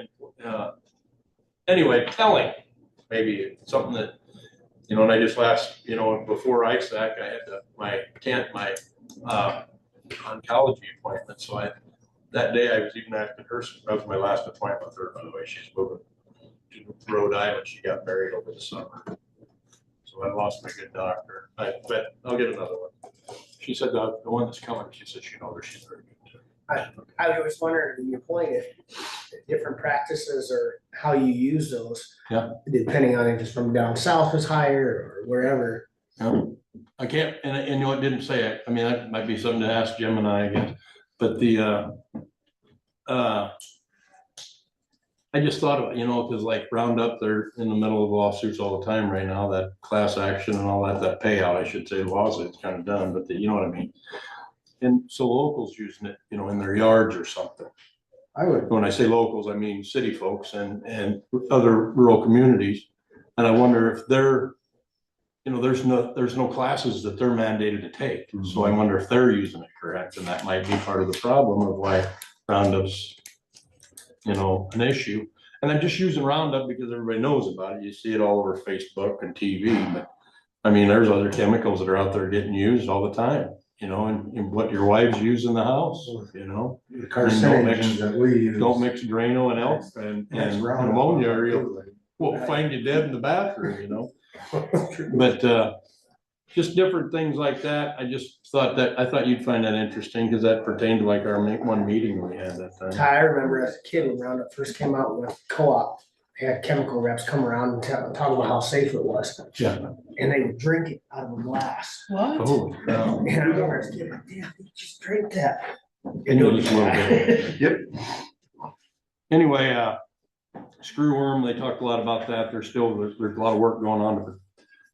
of, anyway, telling, maybe something that, you know, and I just you know, before ISAC, I had my oncology appointment. So that day I was even asking her, that was my last appointment with her, by the way. She's moving to Rhode Island. She got married over the summer. So I lost my good doctor. But I'll get another one. She said the one that's coming, she said she knows her, she's very good too. I always wondered when you pointed different practices or how you use those. Yeah. Depending on if it's from down south was higher or wherever. Yeah. I can't, and you know, it didn't say it. I mean, that might be something to ask Gemini again. But I just thought of it, you know, because like Roundup, they're in the middle of lawsuits all the time right now, that class action and all that payout, I should say, lawsuit's kind of done, but you know what I mean? And so locals using it, you know, in their yards or something. When I say locals, I mean city folks and other rural communities. And I wonder if they're, you know, there's no classes that they're mandated to take. Mm-hmm. So I wonder if they're using it correct, and that might be part of the problem of why Roundup's, you know, an issue. And I'm just using Roundup because everybody knows about it. You see it all over Facebook and TV, but I mean, there's other chemicals that are out there getting used all the time, you know, and what your wives use in the house, you know. The carcinogens that we use. Don't mix Drano and elk and ammonia, or we'll find you dead in the bathroom, you know. But just different things like that. I just thought you'd find that interesting, because that pertained to like our one meeting we had that time. I remember as a kid when Roundup first came out with co-op, they had chemical reps come around and talk about how safe it was. Yeah. And they would drink it out of a glass. What? Oh, no. And I remember as a kid, like, damn, you just drink that. And it was just a little bit. Yep. Anyway, screwworm, they talked a lot about that. There's a lot of work going on to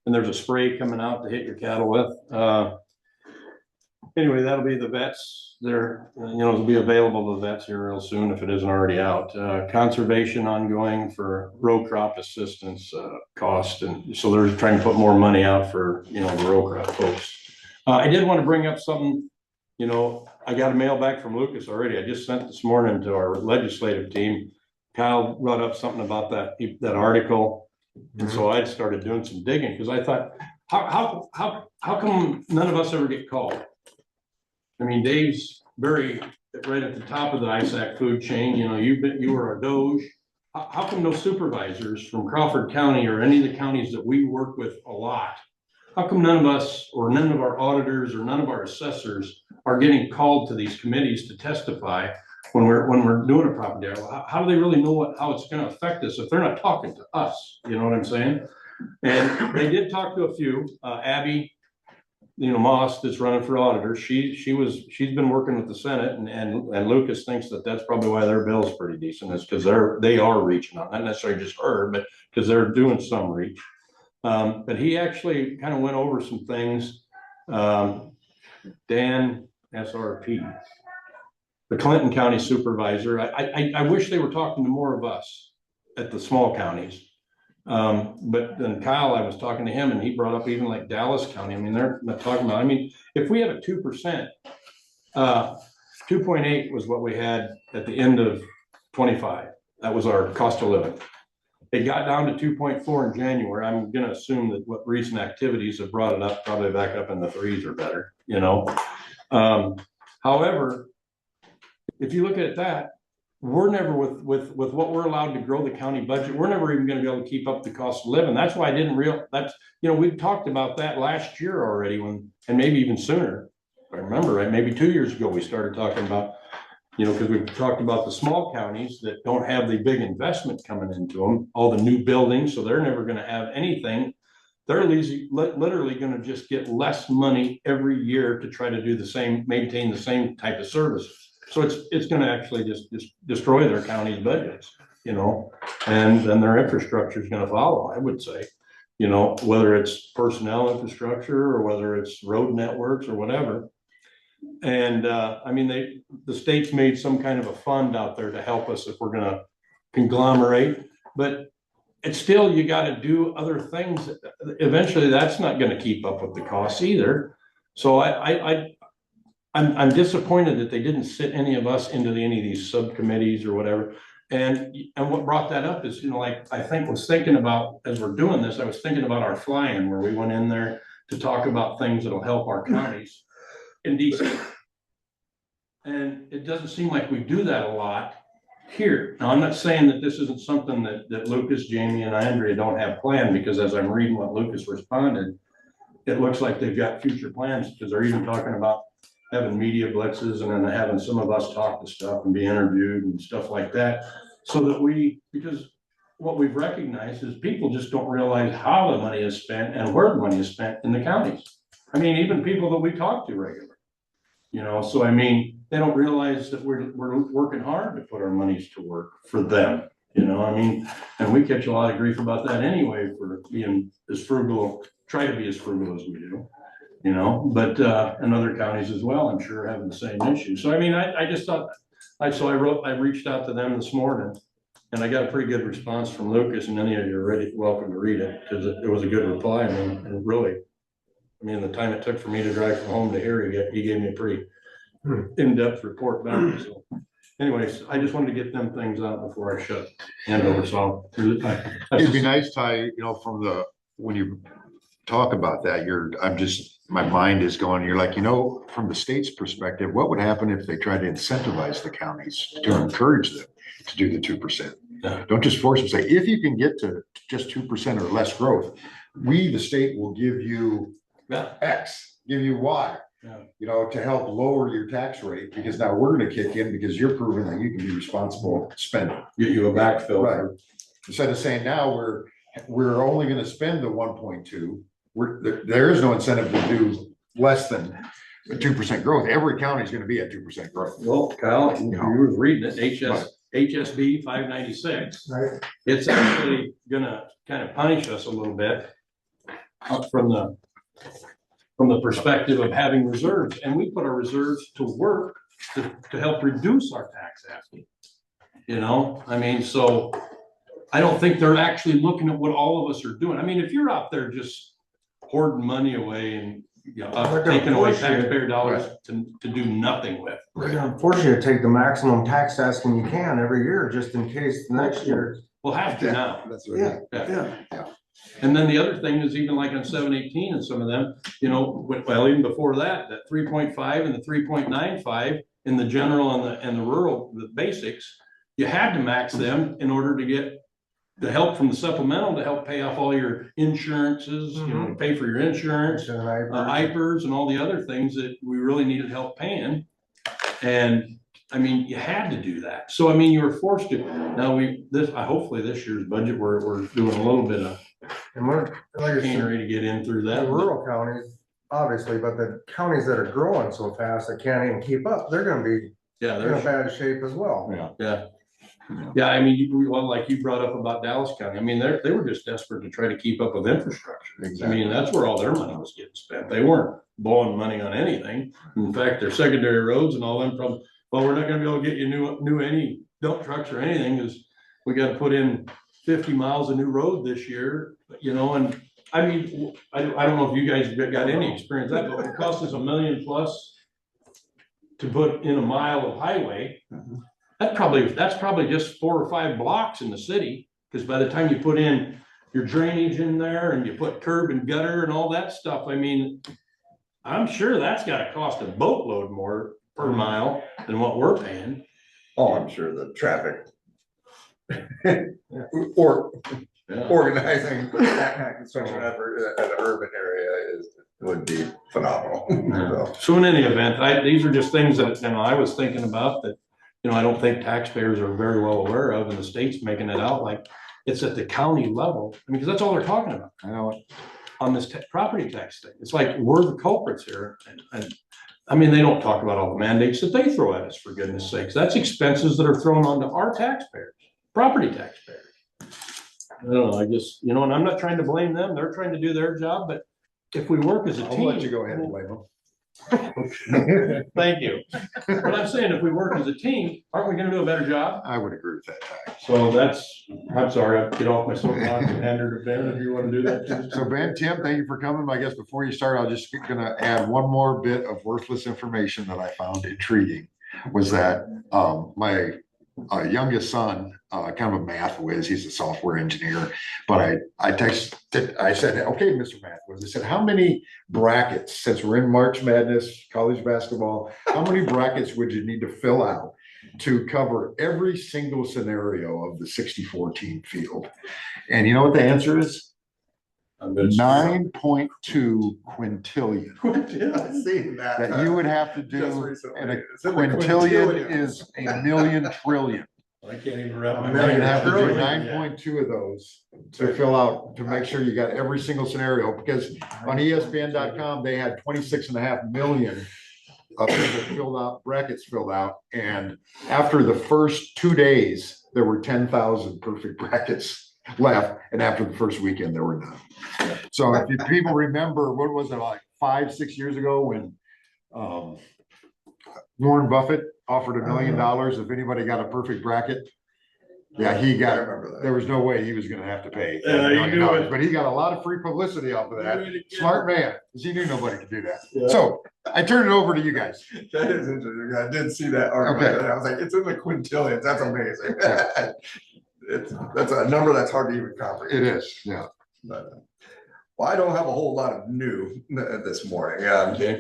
and there's a spray coming out to hit your cattle with. Anyway, that'll be the vets. They're, it'll be available to the vets here real soon if it isn't already out. Conservation ongoing for row crop assistance cost, and so they're trying to put more money out for the row crop folks. I did want to bring up something. I got a mail back from Lucas already. I just sent this morning to our legislative team. Kyle brought up something about that article, and so I started doing some digging because I thought, how come none of us ever get called? I mean, Dave's right at the top of the ISAC food chain. You were a Doge. How come no supervisors from Crawford County or any of the counties that we work with a lot? How come none of us or none of our auditors or none of our assessors are getting called to these committees to testify when we're doing a property? How do they really know how it's going to affect us if they're not talking to us? You know what I'm saying? And they did talk to a few. Abby, Moss, that's running for auditor. She's been working with the Senate, and Lucas thinks that's probably why their bill's pretty decent, is because they are reaching out, not necessarily just her, but because they're doing some reach. But he actually kind of went over some things. Dan SRP, the Clinton County Supervisor. I wish they were talking to more of us at the small counties. But then Kyle, I was talking to him, and he brought up even like Dallas County. I mean, they're not talking about, if we have a 2%, 2.8 was what we had at the end of 25. That was our cost of living. It got down to 2.4 in January. I'm going to assume that what recent activities have brought it up, probably back up in the 3s or better, However, if you look at that, we're never with what we're allowed to grow the county budget. We're never even going to be able to keep up the cost of living. That's why I didn't we've talked about that last year already and maybe even sooner. I remember, right? Maybe 2 years ago, we started talking about, because we've talked about the small counties that don't have the big investment coming into them, all the new buildings, so they're never going to have anything. They're literally going to just get less money every year to try to do maintain the same type of services. So it's going to actually just destroy their county's budgets, and then their infrastructure is going to follow, I would say, whether it's personnel infrastructure or whether it's road networks or whatever. And the state's made some kind of a fund out there to help us if we're going to conglomerate, but it's still, you got to do other things. Eventually that's not going to keep up with the costs either. So I'm disappointed that they didn't sit any of us into any of these subcommittees or whatever. And what brought that up is, I was thinking about, as we're doing this, I was thinking about our fly-in where we went in there to talk about things that'll help our counties in DC. And it doesn't seem like we do that a lot here. Now, I'm not saying that this isn't something that Lucas, Jamie, and Andrea don't have planned, because as I'm reading what Lucas responded, it looks like they've got future plans, because they're even talking about having media blitzes and then having some of us talk to stuff and be interviewed and stuff like that. So that because what we've recognized is people just don't realize how the money is spent and where the money is spent in the counties. Even people that we talk to regularly, so they don't realize that we're working hard to put our monies to work for them, and we catch a lot of grief about that anyway for being as frugal, try to be as frugal as we do. But in other counties as well, I'm sure having the same issue. So, I just thought, I reached out to them this morning, and I got a pretty good response from Lucas, and any of you are welcome to read it, because it was a good reply. And really, the time it took for me to drive from home to here, he gave me a pretty in-depth report back. So anyways, I just wanted to get them things out before I hand over. So it'd be nice, Ty, when you talk about that, my mind is going, you're like, from the state's perspective, what would happen if they tried to incentivize the counties to encourage them to do the 2%? Yeah. Don't just force them, say, if you can get to just 2% or less growth, the state will give you X, give you Y, to help lower your tax rate, because now we're going to kick in because you're proving that you can be responsible spending. Get you a backfill. Right. Instead of saying now we're only going to spend the 1.2. There is no incentive to do less than 2% growth. Every county is going to be at 2% growth. Well, Kyle, you were reading it, HSB 596. Right. It's actually going to kind of punish us a little bit from the perspective of having reserves, and we put our reserves to work to help reduce our tax asking. You know, I mean, so I don't think they're actually looking at what all of us are doing. I mean, if you're out there just hoarding money away and, you know, taking away taxpayer dollars to do nothing with. They're gonna force you to take the maximum tax asking you can every year, just in case next year. We'll have to now. That's what And then the other thing is even like on 718 and some of them, you know, well, even before that, that 3.5 and the 3.95 in the general and the rural, the basics, you had to max them in order to get the help from the supplemental to help pay off all your insurances, you know, to pay for your insurance, IPERs and all the other things that we really needed help paying. And I mean, you had to do that. So, I mean, you were forced to. Now hopefully this year's budget, we're doing a little bit of And we're, like I said, cannery to get in through the that. rural counties, obviously, but the counties that are growing so fast that can't even keep up, they're gonna be Yeah, in a bad shape as well. yeah. I mean, well, like you brought up about Dallas County. I mean, they were just desperate to try to keep up with infrastructure. I mean, that's where all their money was getting spent. They weren't blowing money on anything. In fact, their secondary roads and all them from, well, we're not gonna be able to get you new any dump trucks or anything, because we gotta put in 50 miles of new road this year, you know. And I mean, I don't know if you guys got any experience with that, but it costs us $1 million plus to put in a mile of highway. That's probably just 4 or 5 blocks in the city, because by the time you put in your drainage in there and you put curb and gutter and all that stuff, I mean, I'm sure that's gotta cost a boatload more per mile than what we're paying. Oh, I'm sure the traffic. Or organizing that kind of construction effort in an urban area would be phenomenal. So in any event, these are just things that, you know, I was thinking about that, you know, I don't think taxpayers are very well aware of, and the state's making it out like it's at the county level. I mean, because that's all they're talking about. I know. On this property tax thing. It's like we're the culprits here. And I mean, they don't talk about all the mandates that they throw at us, for goodness sakes. That's expenses that are thrown onto our taxpayers, property taxpayers. I don't know, I just, you know, and I'm not trying to blame them. They're trying to do their job, but if we work as a team. I'll let you go ahead and blame them. Thank you. But I'm saying if we work as a team, aren't we gonna do a better job? I would agree with that, Ty. So I'm sorry, I'll get off my soapbox and hand her to Ben if you wanna do that too. So Ben, Tim, thank you for coming. I guess before you start, I'll just gonna add one more bit of worthless information that I found intriguing. Was that my youngest son, kind of a math whiz, he's a software engineer, but I texted, I said, okay, Mr. Math whiz, I said, how many brackets, since we're in March Madness, college basketball, how many brackets would you need to fill out to cover every single scenario of the 64 team field? And you know what the answer is? 9.2 quintillion. I've seen that. That you would have to Just do, recently. and a It's in the quintillion quintillions. is a million trillion. I can't even wrap my And mind. you'd have to do around it. 9.2 of those to fill out, to make sure you got every single scenario, because on ESPN.com, they had 26.5 million people filled out, brackets filled out, and after the first 2 days, there were 10,000 perfect brackets left, and after the first weekend, there were none. So if you people remember, what was it, like 5-6 years ago when Warren Buffett offered $1 million if anybody got a perfect bracket? Yeah, he I got, remember that. there was no way he was gonna have to pay Yeah, $1 he million knew dollars, it. but he got a lot of free publicity off of that. Knew it again. Smart man, because he knew nobody could do that. Yeah. So I turn it over to you guys. That is interesting. I did see that article. Okay. And I was like, it's in the quintillions. That's amazing. That's a number that's hard to even comprehend. It is, yeah. But, well, I don't have a whole lot of new this morning. Okay.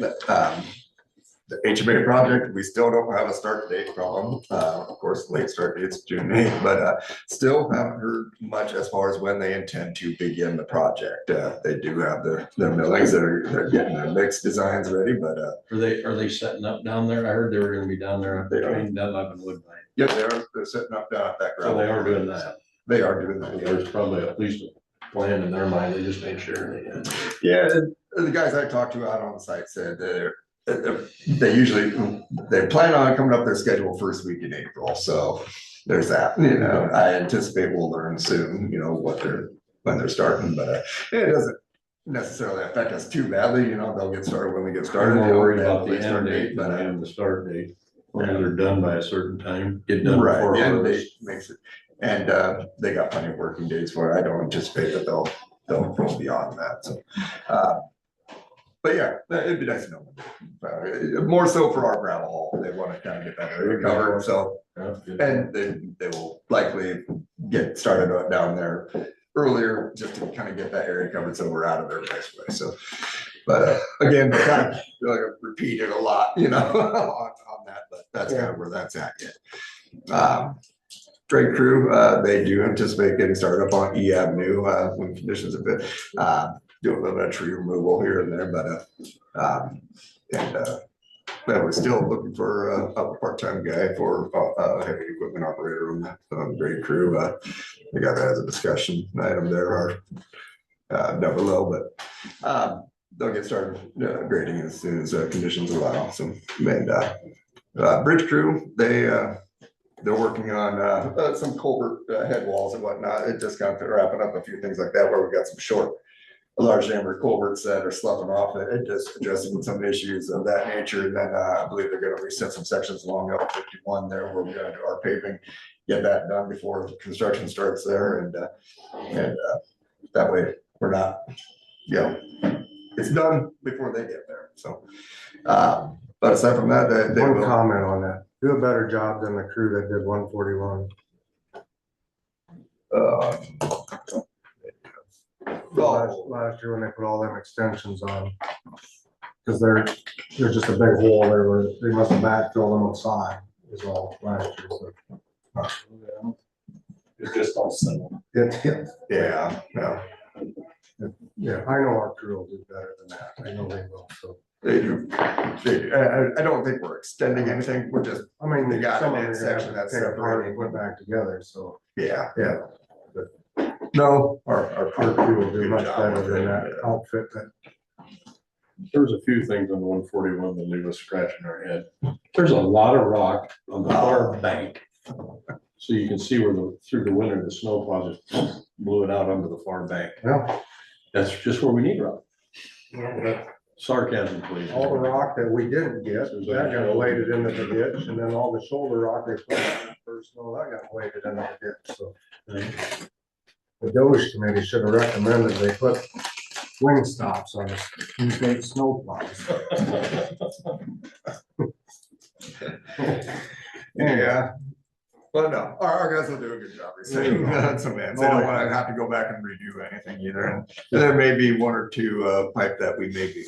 The HMA project, we still don't have a start date from them. Of course, late start date's June 8th, but still haven't heard much as far as when they intend to begin the project. They do have their millings that they're getting their mixed designs ready, but Are they setting up down there? I heard they were gonna be down there, They are. training down up in Woodbine. yeah, they're setting up down at that So ground. they are doing that. They are doing that. There's probably at least a plan in their mind. They just make sure they. Yeah, the guys I talked to out on the site said they usually, they plan on coming up their schedule first week in April, so there's that, you know, I anticipate we'll learn soon, you know, when they're starting, but it necessarily affect us too badly, you know, they'll get started when we get I'm started. more you know, worried they have about a the late start end date but, than I am the start date. When they're done by a certain time, get done Right, before the end harvest. date makes it, and they got plenty of working days for it. I don't anticipate that they'll go beyond that, so. But yeah, it'd be nice to know. More so for our gravel haul, they wanna kind of get that area covered, so. Yeah, good. And they will likely get started down there earlier, just to kind of get that area covered, so we're out of there right away, so. But again, kind of repeated a lot, you know, on that, but that's kind of where that's at yet. Drake crew, they do anticipate getting started up on E Avenue, when conditions have been, do a little bit of tree removal here and there, but we're still looking for a part-time guy for a heavy equipment operator on the Drake crew. We got that as a discussion item there, never low, but they'll get started grading as soon as conditions allow. So, and bridge crew, they're working on some culvert head walls and whatnot. It just kind of wrapping up a few things like that where we got some short, large diameter culverts that are sloughing off. It just addressing some issues of that nature. And then I believe they're going to reset some sections along L51 there where we're going to do our paving, get that done before construction starts there, and that way we're not, you know, it's done before they get there. So, but aside from that, they One will comment on that, do a better job than the crew that did 141. Last year when they put all them extensions on, because they're just a big hole. They must have backfilled them outside is all last year. So. It's just all simple. yeah. Yeah, I know our crew will do better than that. I know they will, so. They do. I don't think we're extending anything. We're just, I mean, They got some it of in it section that's that's apart and separated. put back together, so. yeah. Yeah. No, our Our crew will do good much job better with than it, that yeah. outfit that. There was a few things on 141 that leave us scratching our head. There's a lot of rock on the far bank. So you can see where through the winter, the snow plows just blew it out onto the far bank. Yeah. That's just where we need rock. But Sarcasm, please. all the rock that we didn't get, that got bladed into the ditch, and then all the shoulder rock they put on that first snow, that got bladed into the ditch, so. The Doge committee should have recommended they put wing stops on the state snow plows. Yeah. But no, our guys will do a good job resetting some ends. They don't want to have to go back and redo anything either. And there may be one or two pipe that we maybe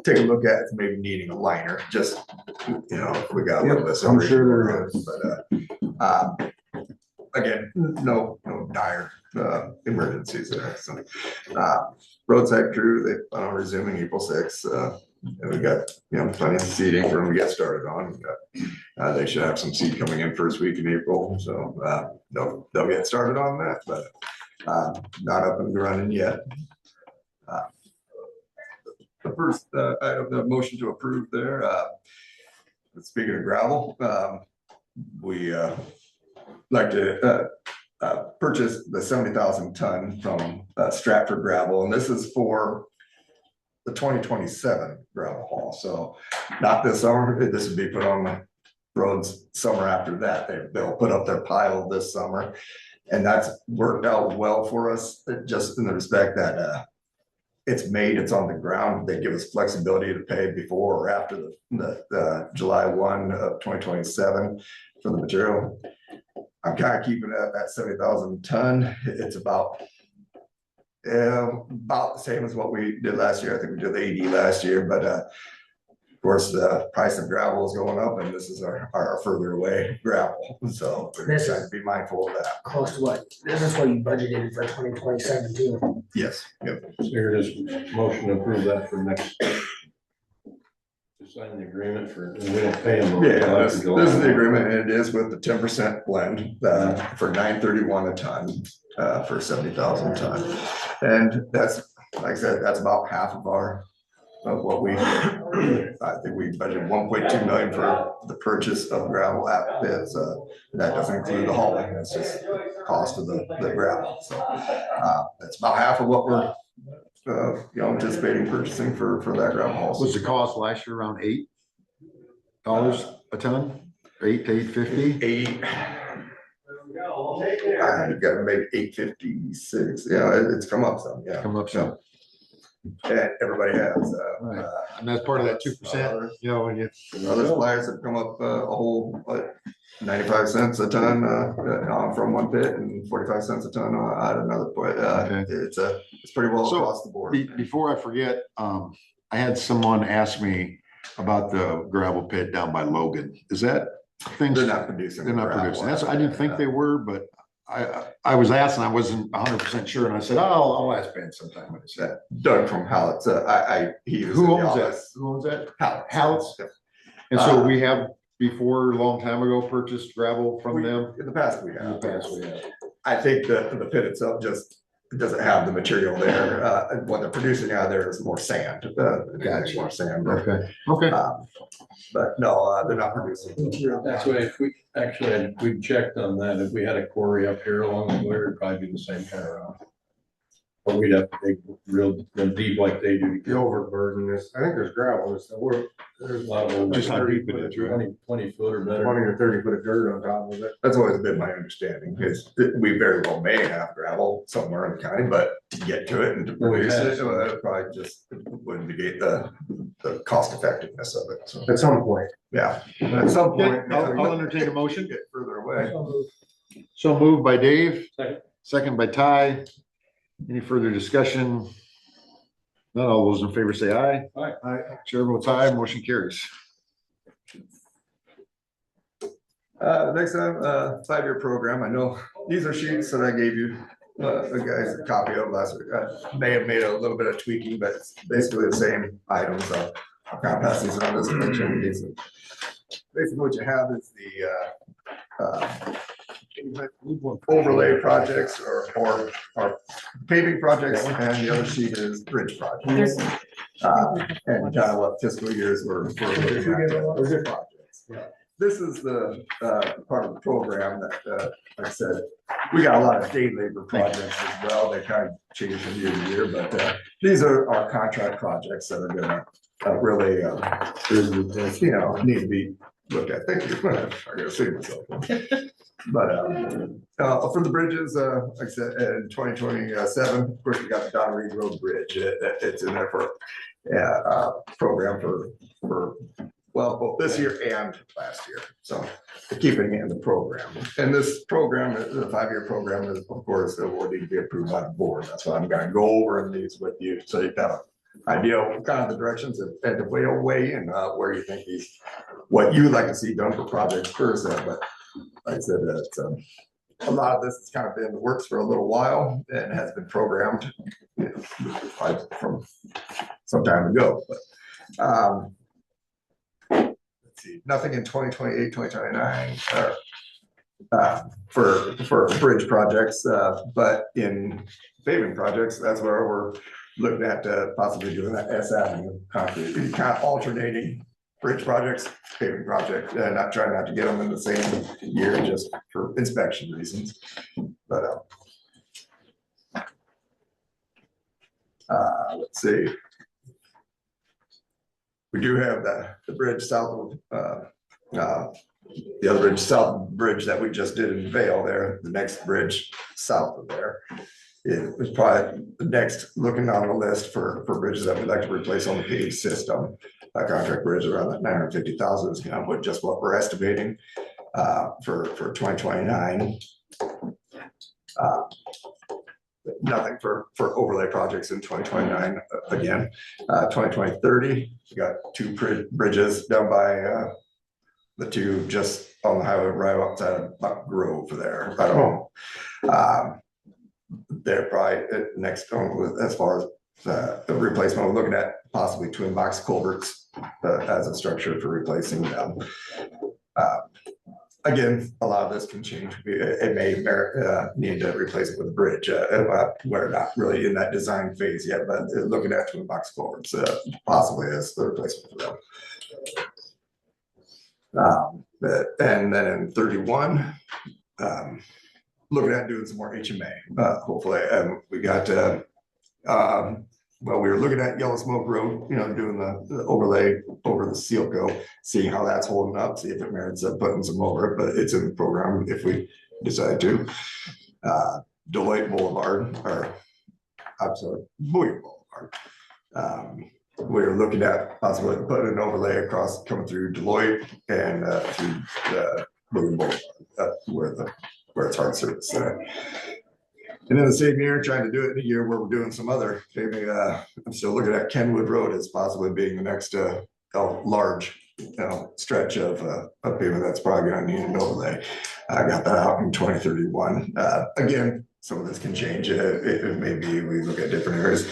take a look at, maybe needing a liner, just, you know, if we got a little bit. I'm sure there is. But again, no dire emergencies there. So roadside crew, they plan on resuming April 6th. And we got, you know, plenty of seating for them to get started on. They should have some seed coming in first week in April, so they'll get started on that, but not up and running yet. The first item, the motion to approve there. Speaking of gravel, we like to purchase the 70,000 ton from Stratford Gravel, and this is for the 2027 gravel haul. So not this summer, this would be put on the roads summer after that. They'll put up their pile this summer. And that's worked out well for us, just in the respect that it's made, it's on the ground. They give us flexibility to pay before or after the July 1 of 2027 for the material. I'm kind of keeping it at that 70,000 ton. It's about the same as what we did last year. I think we did the 80 last year, but of course the price of gravel is going up, and this is our further away gravel, so we're trying to be mindful of that. Close to what, this is what you budgeted for 2027 too. Yes. Yep. So here it is, motion to approve that for next. To sign the agreement for, and we don't pay them. Yeah, this is the agreement, and it is with the 10% blend for $931 a ton for 70,000 ton, and that's, like I said, that's about half of what we. I think we budgeted 1.2 million for the purchase of gravel at bids. That doesn't include the hauling. That's just the cost of the gravel. So that's about half of what we're anticipating purchasing for that gravel haul. Was the cost last year around $8 a ton? 8 to 8.50? You got maybe 856. Yeah, it's come up some, yeah. Come up some. And everybody has, Right. And that's part of that 2%, you know, when you. other suppliers have come up a whole, 95 cents a ton, from one pit and 45 cents a ton out another pit. Okay. It's pretty well So, across the board. Before I forget, I had someone ask me about the gravel pit down by Logan. Is that things? They're not producing. They're not gravel. producing. That's, I didn't think they were, but I was asking, I wasn't 100% sure, and I said, I'll ask Ben sometime when it's that. Doug from Hallett's, he was. Who in the owns that? office. Who owns that? Hallett's. Hallett's? And so we have before, a long time ago, purchased gravel from them? In the past, we In the have. past, we have. I think the pit itself just doesn't have the material there. What they're producing out of there is more sand. Gotcha. More sand. But, Okay. but no, they're not producing. That's why if we, actually, we checked on that, if we had a quarry up here along the way, it'd probably be the same kind of rock. But we'd have to dig real deep like they do. The overburden is, I think there's gravel, There's a lot of, Just how deep it is, 20 foot or better. 20 or 30 foot of dirt on top of it. That's always been my understanding, is that we very well may have gravel somewhere in the county, but to get to it and to produce it, it probably just wouldn't negate the cost effectiveness of it. So, At some point. yeah, at some point. I'll entertain a motion. Get further away. So moved by Dave. Second. Second by Ty. Any further discussion? Not all those in favor say aye. Aye. Chair votes aye, motion carries. Next time, 5-year program. I know these are sheets that I gave you, the guys a copy of last week. I may have made a little bit of tweaking, but it's basically the same items. I'll kind of pass these around this section. Basically, what you have is the overlay projects or paving projects, and the other sheet is bridge projects. And kind of what fiscal years we're looking at those projects. This is the part of the program that, like I said, we got a lot of day labor projects as well. They kind of change from year to year, but these are our contract projects that are gonna really, need to be looked at. Thank you. I gotta save myself. But for the bridges, like I said, in 2027, of course, we got the Don Reed Road Bridge. It's in there for program for both this year and last year. So keeping it in the program. And this program, the 5-year program, is of course will need to be approved by the board. That's why I'm going to go over these with you, so you have an idea of kind of the directions and the way and where you think what you'd like to see done for projects first. But like I said, a lot of this has kind of been in the works for a little while and has been programmed from some time ago. But let's see, nothing in 2028, 2029 for bridge projects, but in paving projects, that's where we're looking at possibly doing that S Avenue concrete, kind of alternating bridge projects, paving project, not trying not to get them in the same year just for inspection reasons. But let's see. We do have the bridge south of the other bridge, south bridge that we just did in Vale there, the next bridge south of there. It was probably the next looking on the list for bridges that we'd like to replace on the paved system. A contract bridge around that 950,000 is kind of just what we're estimating for 2029. Nothing for overlay projects in 2029. Again, 2030, we got 2 bridges down by the 2 just on the highway right outside of Buck Grove there. I don't know. They're probably next on as far as the replacement. We're looking at possibly twin box culverts as a structure for replacing them. Again, a lot of this can change. It may need to replace it with a bridge. We're not really in that design phase yet, but looking at twin box culverts possibly as the replacement for them. And then in 31, looking at doing some more HMA, hopefully. We got well, we were looking at Yellow Smoke Road, you know, doing the overlay over the seal coat, seeing how that's holding up, see if it merits putting some over it, but it's in the program if we decide to. Deloitte Boulevard, or I'm sorry, Boyer Boulevard. We're looking at possibly putting an overlay across coming through Deloitte and through the Boyer Boulevard, where it's hard surface. And in the same year, trying to do it in a year where we're doing some other, maybe I'm still looking at Kenwood Road as possibly being the next large stretch of pavement that's probably gonna need an overlay. I got that out in 2031. Again, some of this can change. It may be we look at different areas.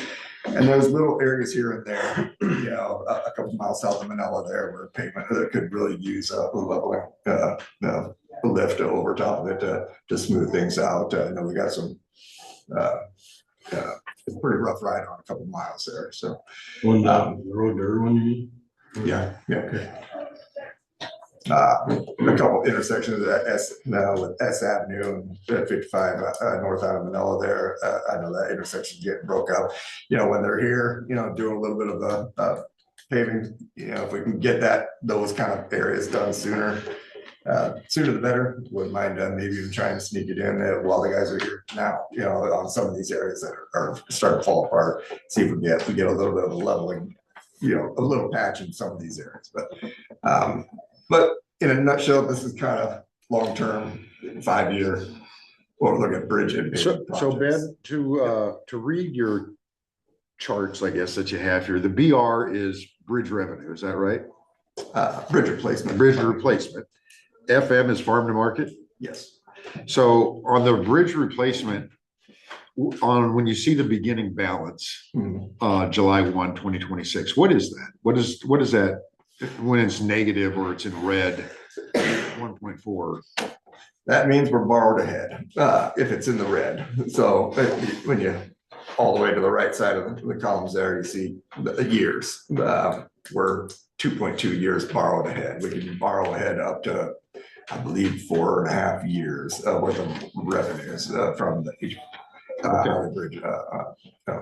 And there's little areas here and there, you know, a couple miles south of Manila there where pavement that could really use a leveling, lift over top of it to smooth things out. I know we got some, it's a pretty rough ride on a couple miles there. So, One down the road to Irwin, you mean? yeah. Okay. A couple intersections at with S Avenue and 55 north out of Manila there. I know that intersection getting broke up. You know, when they're here, you know, doing a little bit of paving, you know, if we can get those kind of areas done sooner the better. Wouldn't mind maybe even trying to sneak it in while the guys are here now, you know, on some of these areas that are starting to fall apart. See if we get a little bit of a leveling, you know, a little patch in some of these areas. But in a nutshell, this is kind of long-term, 5-year, or look at bridge and So projects. Ben, to read your charts, I guess that you have here, the BR is bridge revenue, is that right? Bridge replacement. Bridge replacement. FM is farm to market. Yes. So on the bridge replacement, when you see the beginning balance, July 1, 2026, what is that? What is that when it's negative or it's in red, 1.4? That means we're borrowed ahead, if it's in the red. So when you all the way to the right side of the columns there, you see the years. We're 2.2 years borrowed ahead. We can borrow ahead up to, I believe, 4.5 years worth of revenues from the bridge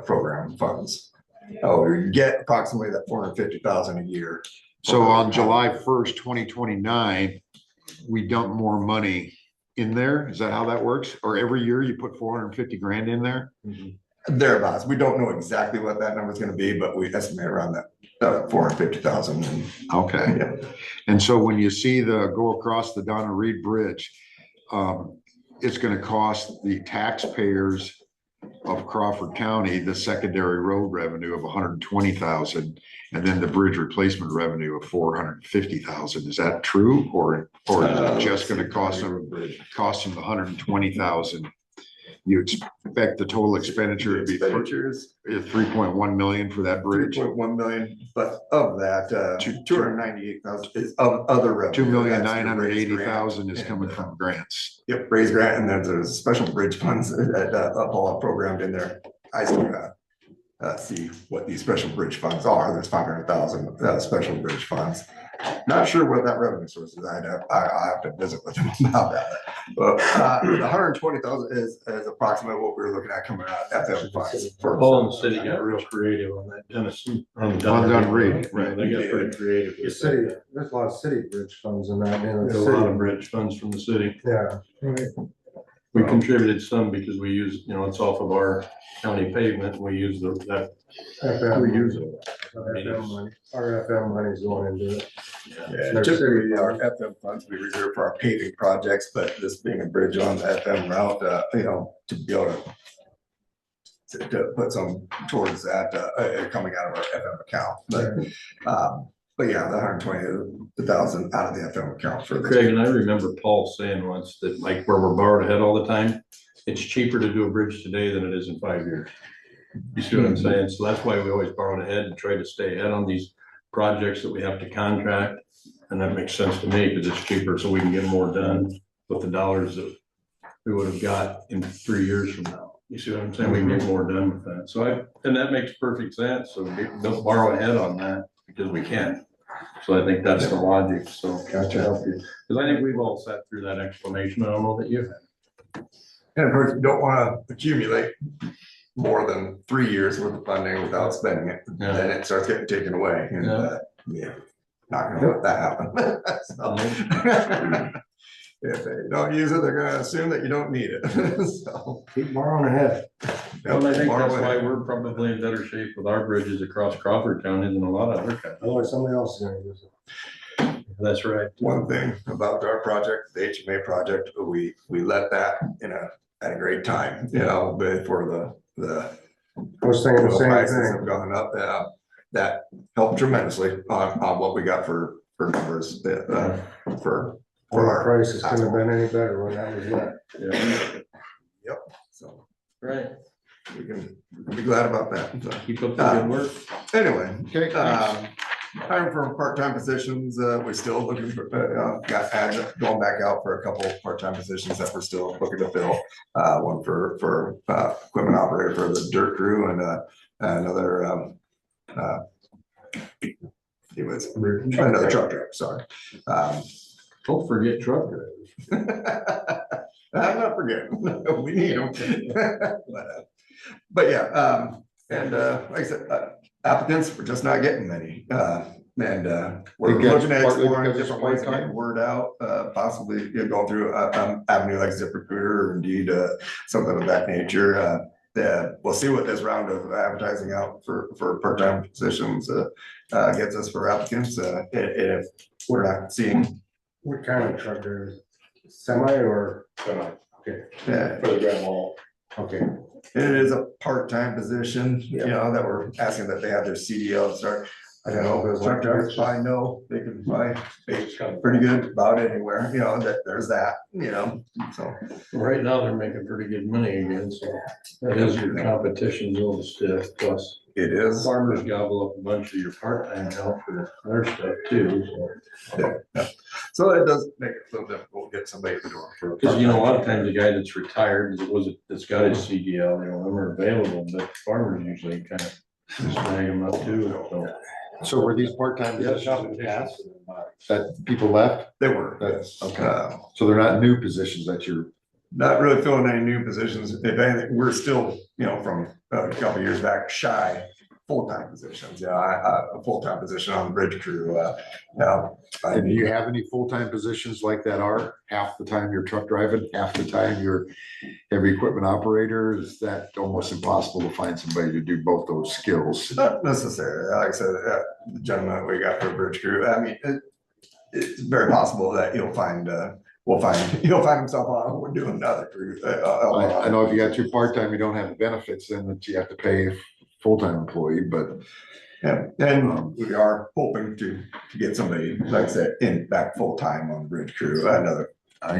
program funds. We get approximately that 450,000 a year. So on July 1st, 2029, we dump more money in there. Is that how that works? Or every year you put 450 grand in there? Thereabouts. We don't know exactly what that number is going to be, but we estimate around that 450,000. Okay. Yeah. And so when you see go across the Donna Reed Bridge, it's going to cost the taxpayers of Crawford County the secondary road revenue of 120,000, and then the bridge replacement revenue of 450,000. Is that true, or is it just going to cost them the 120,000? You expect the total expenditure to be 3.1 million for that bridge? 3.1 million, but of that, 298,000 is of other revenue. 2,980,000 is coming from grants. Yep, raise grant, and then there's special bridge funds that all programmed in there. I still see what these special bridge funds are. There's 500,000 special bridge funds. Not sure what that revenue source is. I have to visit with them about that. But the 120,000 is approximately what we were looking at coming out of FM funds. Paul and the city got real creative on that Tennessee. On Donna Reed, right? They got pretty creative. The city, there's a lot of city bridge funds in that. There's a lot of bridge funds from the city. Yeah. We contributed some because we use, you know, it's off of our county pavement. We use that. FM, We use it. FM money. Our FM money is going into it. Yeah, typically our FM funds we reserve for our paving projects, but this being a bridge on the FM route, you know, to be able to put some towards that coming out of our FM account. But yeah, the 120,000 out of the FM account for this. Craig, and I remember Paul saying once that like where we're borrowed ahead all the time, it's cheaper to do a bridge today than it is in 5 years. You see what I'm saying? So that's why we always borrow ahead and try to stay ahead on these projects that we have to contract. And that makes sense to me because it's cheaper so we can get more done with the dollars that we would have got in 3 years from now. You see what I'm saying? We can get more done with that. So and that makes perfect sense. So we don't borrow ahead on that because we can. So I think that's the logic. So gotcha. Help you. Because I think we've all sat through that explanation. I don't know that you have. And of course, we don't want to accumulate more than 3 years worth of funding without spending it, Yeah. then it starts getting taken away, and, yeah, not gonna let that happen. So, if they don't use it, they're gonna assume that you don't need it, so. Keep borrowing ahead. Well, I think Borrow that's why it. we're probably in better shape with our bridges across Crawford County than a lot of other counties. Otherwise, somebody else is gonna use it. That's right. One thing about our project, the HMA project, we let that at a great time, but for the I was thinking the oil same prices have thing. gone up, that helped tremendously on what we got for numbers, for Well, the our. prices couldn't have been any better when that was let. Yeah. Yep, so Right. we can be glad about that. So, Keep up the good work. anyway, Okay, thanks. hiring for part-time positions, we're still looking for, got ads going back out for a couple part-time positions that we're still looking to fill. One for equipment operator for the dirt crew, and another, it was another truck driver, sorry. Don't forget truck drivers. I'm not forgetting, we need them. But yeah, and like I said, applicants, we're just not getting many. And we're Think that's looking at partly exploring because it's different ways of part-time? getting word out, possibly going through avenue like ZipRecruiter or Indeed, something of that nature. We'll see what this round of advertising out for part-time positions gets us for applicants. If we're not seeing. What kind of truck there is? Semi or? Okay. For the Grand Mall. Okay. It is a part-time position, that we're asking that they have their CDL start. I don't know, if truck drivers probably know, they can probably make pretty good about anywhere, that there's that, so. Right now, they're making pretty good money again, so that is your competition's little stiff, plus It is. farmers gobble up a bunch of your part-time help for their stuff too, so. Yeah. So it does make it a little difficult to get somebody to do it for. Cause a lot of times the guy that's retired, that's got his CDL, them are available, but farmers usually kind of snag them up too, so. So were these part-time positions in the past that people left? They were. That's yes. okay. So they're not new positions that you're. Not really filling any new positions. If anything, we're still, from a couple of years back, shy full-time positions. A full-time position on the bridge crew. And do you have any full-time positions like that are half the time you're truck driving, half the time you're heavy equipment operator? Is that almost impossible to find somebody to do both those skills? Not necessarily. Like I said, the gentleman we got for bridge crew, I mean, it's very possible that he'll find himself on, we're doing another crew. I know if you got two part-time, you don't have the benefits then that you have to pay a full-time employee, but. Yeah, and we are hoping to get somebody, like I said, back full-time on the bridge crew, another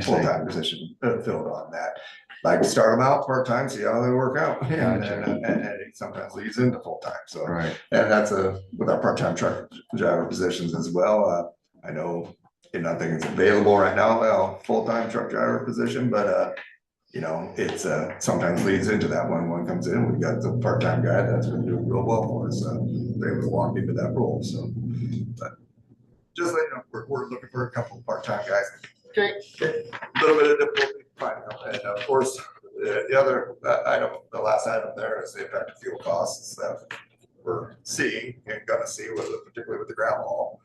full-time position filled on that. Like start them out part-time, see how they work out, and it sometimes leads into full-time, so. Right. And that's with our part-time truck driver positions as well. I know, nothing is available right now, full-time truck driver position, but it's sometimes leads into that one comes in, we've got the part-time guy that's been doing real well for us, they were walked into that role, so. But just like, we're looking for a couple of part-time guys. Okay. A little bit of difficulty finding them, and of course, the other item, the last item there is the effective fuel costs that we're seeing and gonna see particularly with the ground wall.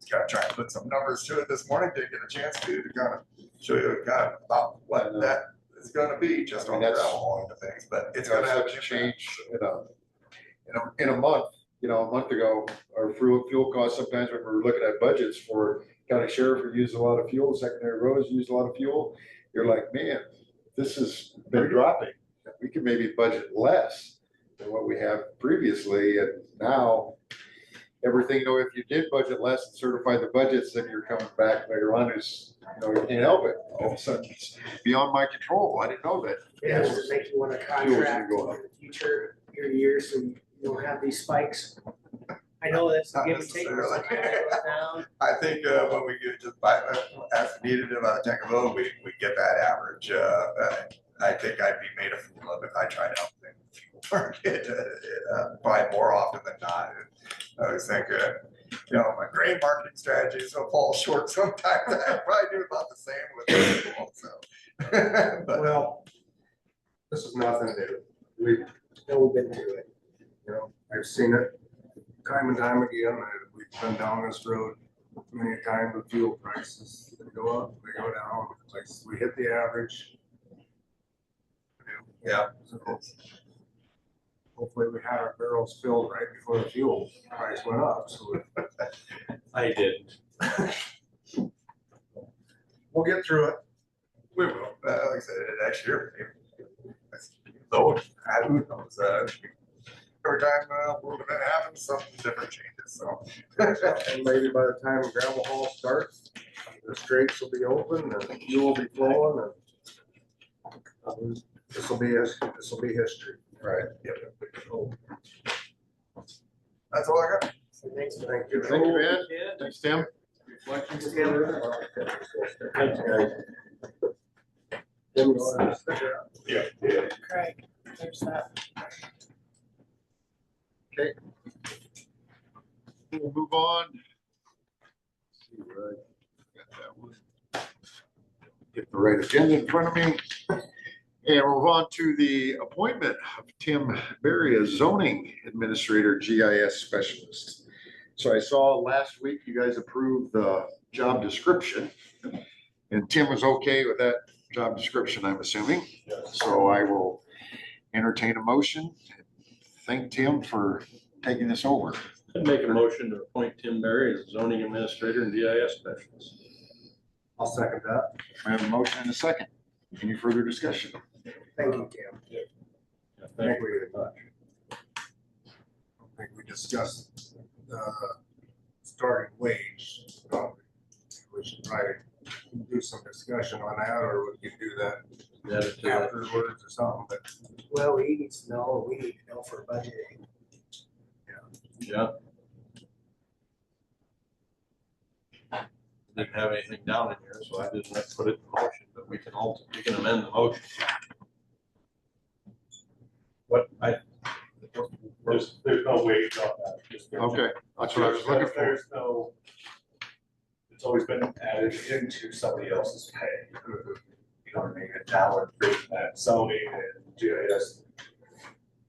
Gotta try and put some numbers to it this morning, didn't get a chance to kind of show you kind of about what that is gonna be just on the gravel hauling of things, but it's gonna have to change in a month. A month ago, our fuel costs, sometimes when we're looking at budgets for county sheriff, we use a lot of fuel, secondary roads use a lot of fuel. You're like, man, this has been dropping. We could maybe budget less than what we have previously, and now everything, if you did budget less and certify the budgets, then you're coming back later on is, you can't help it. All of a sudden, it's beyond my control. I didn't know that. Yeah, does it make you want to contract go up. in the future, your years, so you don't have these spikes? I know that's a Not give and take. necessarily. Down. I think when we get just buy as needed about a tank of oil, we get that average. I think I'd be made a fool of if I tried to outthink the fuel market, probably more often than not. I always think, my grain marketing strategies will fall short sometimes. I probably do about the same with fuel, so. But, Well, the this is nothing new. We've been through it. You know, I've seen it time and time again. We've been down this road many times with fuel prices. They go up, they go down. Like we hit the average. Yeah. So hopefully we had our barrels filled right before the fuel price went up. So I didn't. we'll get through it. We will, like I said, next year. So, who knows, every time, a little bit happens, something different changes, so. And maybe by the time gravel haul starts, the straits will be open and fuel will be flowing and this will be history. Right. Yep. That's all I got. Thanks. Thank you. Thank you, Ed. Thanks, Tim. Yeah. Craig, there's that. Okay. We'll move on. See where I got that one. Get the right agenda in front of me. And we'll move on to the appointment of Tim Berry as zoning administrator, GIS specialist. So I saw last week you guys approved the job description. And Tim was okay with that job description, I'm assuming. So I will entertain a motion. Thank Tim for taking this over. I'd make a motion to appoint Tim Berry as zoning administrator and GIS specialist. I'll second that. I have a motion and a second. Any further discussion? Thank you, Tim. I think we discussed starting wage. We should probably do some discussion on that, or we can do that afterwards or something, but Well, we need to know for budgeting. Yeah. Didn't have anything down in here, so I didn't have to put it in motion, but we can amend the motion. There's no wage on that. Okay, that's what I was looking for. There's no, it's always been added into somebody else's pay. You know what I mean? And now we're creating that zoning and GIS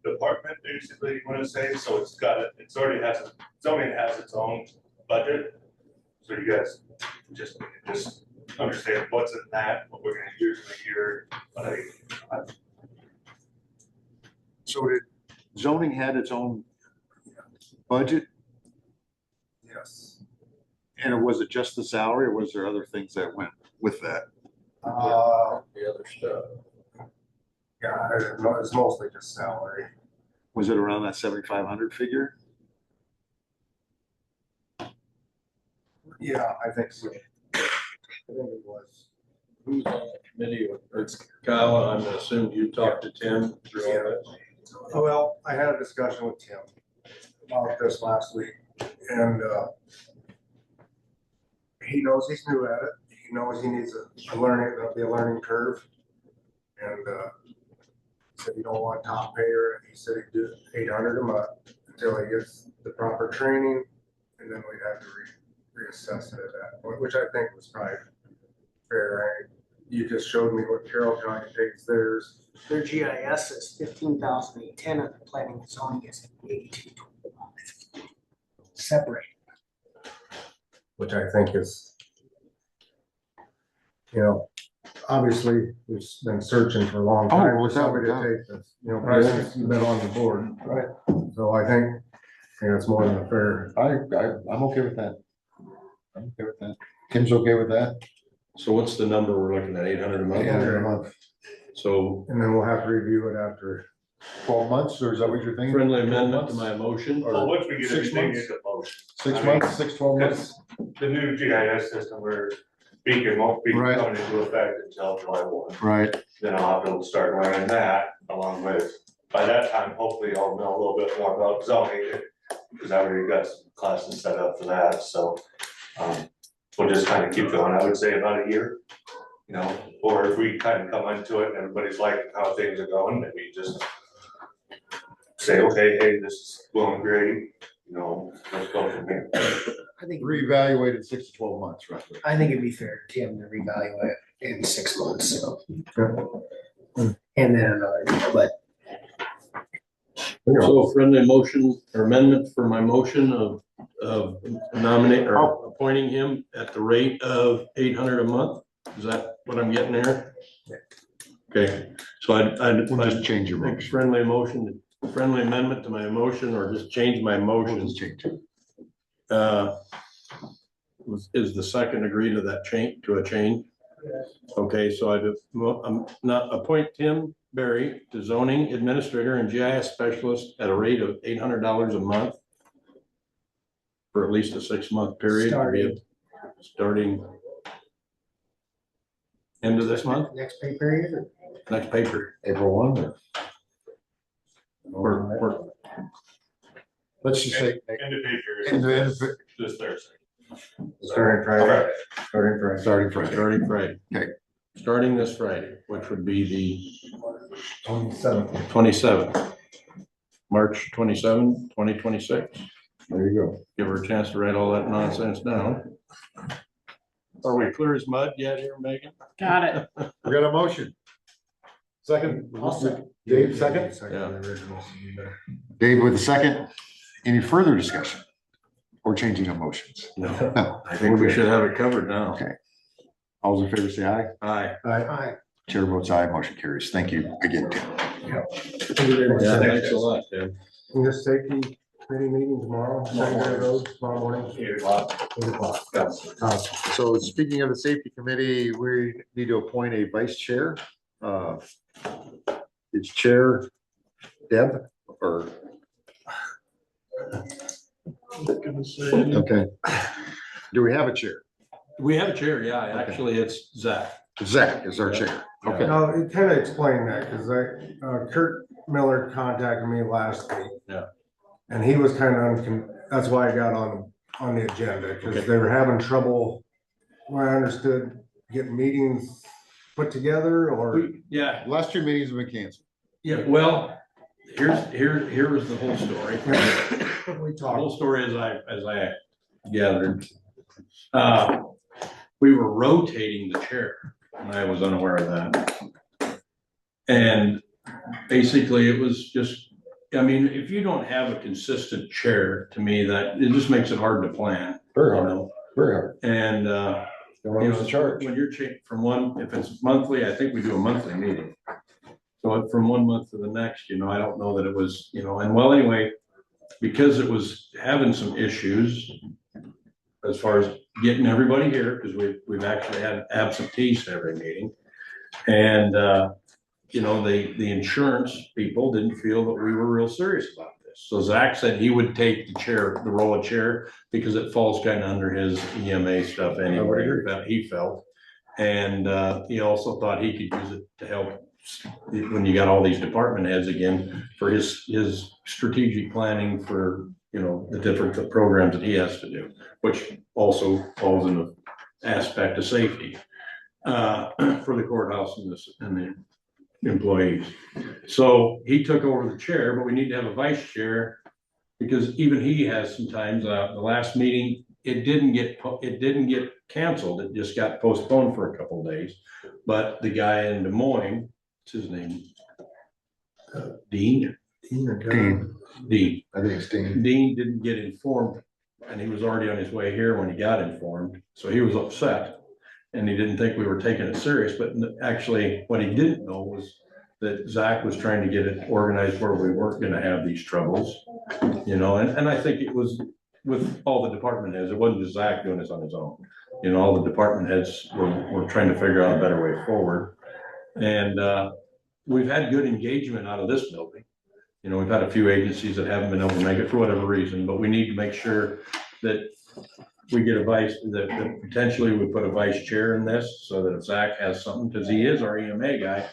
department, basically, you want to say, so it's already has, zoning has its own budget. So you guys just understand what's in that, what we're gonna use in a year, but So did zoning had its own budget, yes. and was it just the salary, or was there other things that went with that? The other stuff. Yeah, it's mostly just salary. Was it around that 7,500 figure? Yeah, I think so. I think it was. Who's on the committee? It's Kyle, and I'm gonna assume you talked to Tim through all this. Well, I had a discussion with Tim about this last week, and he knows he's new at it. He knows he needs there'll be a learning curve. And he said he don't want top payer. He said he'd do 800 a month until he gets the proper training, and then we'd have to reassess it at that point, which I think was probably fair. You just showed me what Carroll County takes theirs. Their GIS is 15,810 and the planning and zoning is 8225. Separate. Which I think is, obviously we've been searching for a long time for somebody to take this, probably since you've been on the board. Right. So I think it's more than fair. I'm okay with that. I'm okay with that. Tim's okay with that? So what's the number we're looking at, 800 a month? 800 a month. So And then we'll have to review it after. 12 months, or is that what you're thinking? friendly amendment to my motion? well, once we get 6 everything months? into motion. 6 months, 12 months? The new GIS system where Beacon won't be Right. coming into effect until July 1. Right. Then I'll have to start learning that along with, by that time, hopefully I'll know a little bit more about zoning. Because I already got some classes set up for that, so we'll just kind of keep going, I would say about a year. Or if we kind of come into it and everybody's liking how things are going, then we just say, okay, hey, this is going great, let's go from here. I think Reevaluate in 6 to 12 months, roughly. it'd be fair, Tim, to reevaluate in 6 months. So and then another year, but So friendly motion or amendment for my motion of nominate or appointing him at the rate of $800 a month? Is that what I'm getting there? Okay, so We'll just change your make a motion. friendly amendment to my motion, or just change my We'll motion. just change it. Is the second agree to that change, to a change? Okay, so I'm not appoint Tim Berry to zoning administrator and GIS specialist at a rate of $800 a month for at least a 6-month period. Starting end of this month, next pay period. next paper. April 1. Or Let's just say. End of pay End period, of- this Thursday. Starting Friday. Starting Friday. Starting Friday. starting Friday. Okay. Starting this Friday, which would be the 27th. 27th. March 27, 2026. There you go. Give her a chance to write all that nonsense down. Are we clear as mud yet here, Megan? Got it. We got a motion. Second. Dave, second. Yeah. Dave with the second. Any further discussion? Or changing of motions? No, No. I think we should have it covered now. Okay. All those in favor say aye. Aye. Aye. Chair votes aye, motion carries. Thank you again, Tim. Thank you very much. Yeah, thanks a lot, Dave. And this safety committee meeting tomorrow, Secondary Road, tomorrow morning. 8 o'clock. 8 o'clock. So speaking of the safety committee, we need to appoint a vice chair. Is Chair Deb or? Okay. Do we have a chair? We have a chair, yeah, actually, it's Zach. Zach is our chair. Okay. No, it kind of explained that, because Kurt Miller contacted me last week. Yeah. And he was kind of, that's why I got on the agenda, because Okay. they were having trouble, where I understood, getting meetings put together, or, Yeah, Last 2 meetings have been canceled. yeah, well, here was the whole story. we The whole talked. story as I gathered. We were rotating the chair, and I was unaware of that. And basically, it was just, I mean, if you don't have a consistent chair, to me, that, it just makes it hard to plan. Very you hard, know? very hard. And, No you one know, was in charge. when you're changing from one, if it's monthly, I think we do a monthly meeting. So from one month to the next, you know, I don't know that it was, you know, and well, anyway, because it was having some issues as far as getting everybody here, because we've actually had absentees to every meeting. And, you know, the insurance people didn't feel that we were real serious about this. So Zach said he would take the role of chair, because it falls kind of under his EMA stuff anyway, that he felt. And he also thought he could use it to help when you got all these department heads again, for his strategic planning for, you know, the different programs that he has to do, which also falls in the aspect of safety for the courthouse and the employees. So he took over the chair, but we need to have a vice chair, because even he has sometimes, the last meeting, it didn't get canceled. It just got postponed for a couple of days. But the guy in Des Moines, what's his name? Dean? Dean, Dean. I think it's Dean. Dean didn't get informed, and he was already on his way here when he got informed, so he was upset. And he didn't think we were taking it serious, but actually, what he didn't know was that Zach was trying to get it organized where we weren't gonna have these troubles. You know, and I think it was with all the department heads, it wasn't just Zach doing this on his own. You know, all the department heads were trying to figure out a better way forward. And we've had good engagement out of this building. You know, we've had a few agencies that haven't been able to make it for whatever reason, but we need to make sure that we get that potentially we put a vice chair in this, so that if Zach has something, because he is our EMA guy.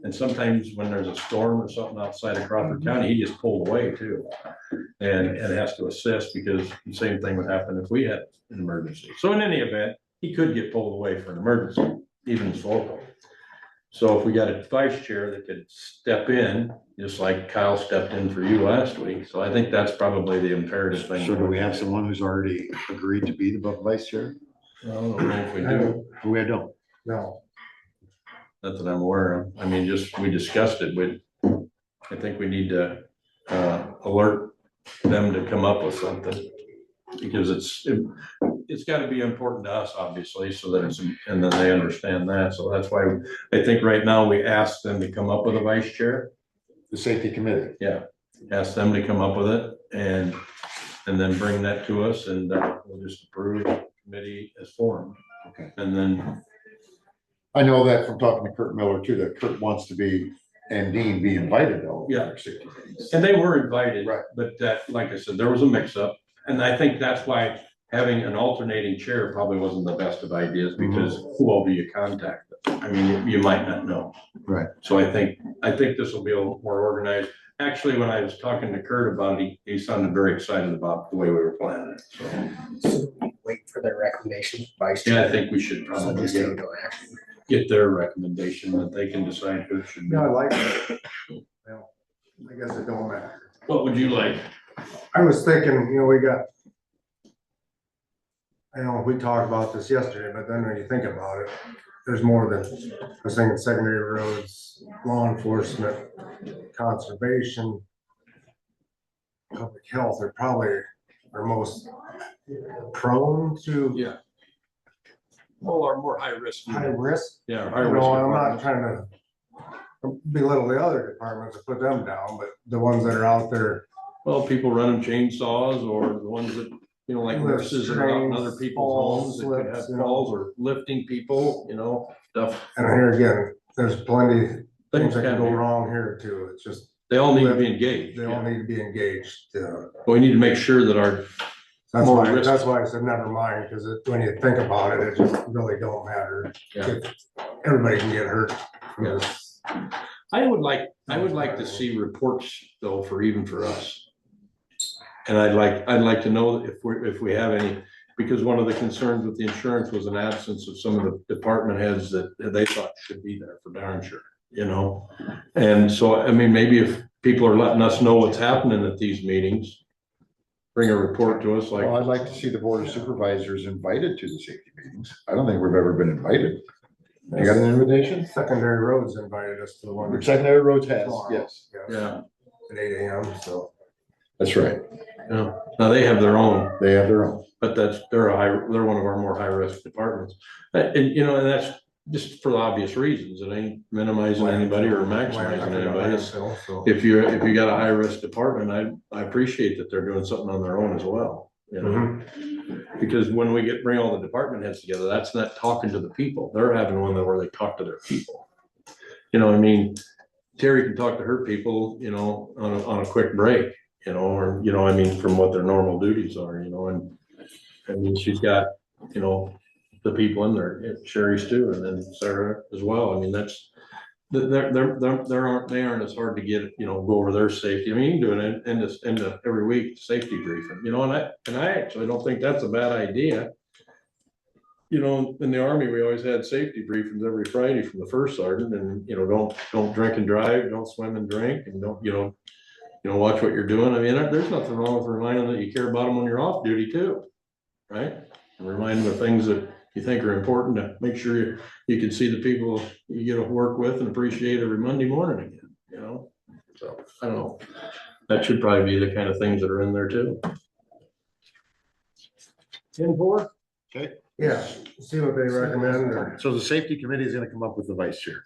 And sometimes when there's a storm or something outside of Crawford County, he just pulled away too. And has to assist, because the same thing would happen if we had an emergency. So in any event, he could get pulled away for an emergency, even if it's local. So if we got a vice chair that could step in, just like Kyle stepped in for you last week. So I think that's probably the imperative thing. So do we have someone who's already agreed to be the vice chair? I don't know if we do. We don't. No. not that I'm aware of. I mean, just, we discussed it, but I think we need to, alert them to come up with something. Because it's gotta be important to us, obviously, so that it's, and then they understand that. So that's why I think right now we asked them to come up with a vice chair. The safety committee. Yeah, ask them to come up with it and then bring that to us and we'll just approve the committee as formed. Okay. And then, I know that from talking to Kurt Miller too, that Kurt wants to be, and Dean be invited though. Yeah. And they were invited. Right. But that, like I said, there was a mix up. And I think that's why having an alternating chair probably wasn't the best of ideas because who all do you contact? I mean, you might not know. Right. So I think this will be a little more organized. Actually, when I was talking to Kurt about it, he sounded very excited about the way we were planning it. So wait for their recommendation, vice chair. Yeah, I think we should So probably just take no action. get their recommendation that they can decide who it should be. Yeah, I like that. Well, I guess it don't matter. What would you like? I was thinking, we got, I know we talked about this yesterday, but then when you think about it, there's more than, I was thinking secondary roads, law enforcement, conservation, public health are probably our most prone to Yeah. Well, our more high risk. high risk. Yeah, high risk. I'm not trying to belittle the other departments or put them down, but the ones that are out there. Well, people running chainsaws or the ones that, like nurses that are out in other people's homes that could have falls or lifting people, stuff. And here again, there's plenty things that can go happen. wrong here too. It's just, They all need to be engaged. they all need to be engaged. But we need to make sure that our, That's More why, risk. that's why I said never mind, because when you think about it, it just really don't matter. Yeah. Everybody can get hurt from Yeah. this. I would like to see reports though, even for us. And I'd like to know if we have any, because one of the concerns with the insurance was an absence of some of the department heads that they thought should be there for darn sure, And so, I mean, maybe if people are letting us know what's happening at these meetings, bring a report to us like. Well, I'd like to see the board of supervisors invited to the safety meetings. I don't think we've ever been invited. You got an invitation? Secondary roads invited us to the one. Secondary roads has, yes, Yeah, At 8 AM, so. that's right. yeah. Now they have their own, They have their own. but they're one of our more high risk departments. And and that's just for the obvious reasons. It ain't minimizing anybody or maximizing anybody. It's- So. If you got a high risk department, I appreciate that they're doing something on their own as well, Because when we bring all the department heads together, that's not talking to the people. They're having one where they talk to their people. I mean, Terry can talk to her people, on a quick break, or, I mean, from what their normal duties are, and I mean, she's got, the people in there, Sherry's too, and then Sarah as well. I mean, that's, they aren't as hard to get, go over their safety. I mean, you can do it in every week, safety briefing, and I actually don't think that's a bad idea. In the Army, we always had safety briefings every Friday from the first sergeant and, don't drink and drive, don't swim and drink, and don't, watch what you're doing. I mean, there's nothing wrong with reminding them that you care about them when you're off duty too, right? And remind them of things that you think are important to make sure you can see the people you get to work with and appreciate every Monday morning again, So, I don't know. That should probably be the kind of things that are in there too. 10-4? Okay. Yeah, see what they recommend. or- So the safety committee is gonna come up with the vice chair.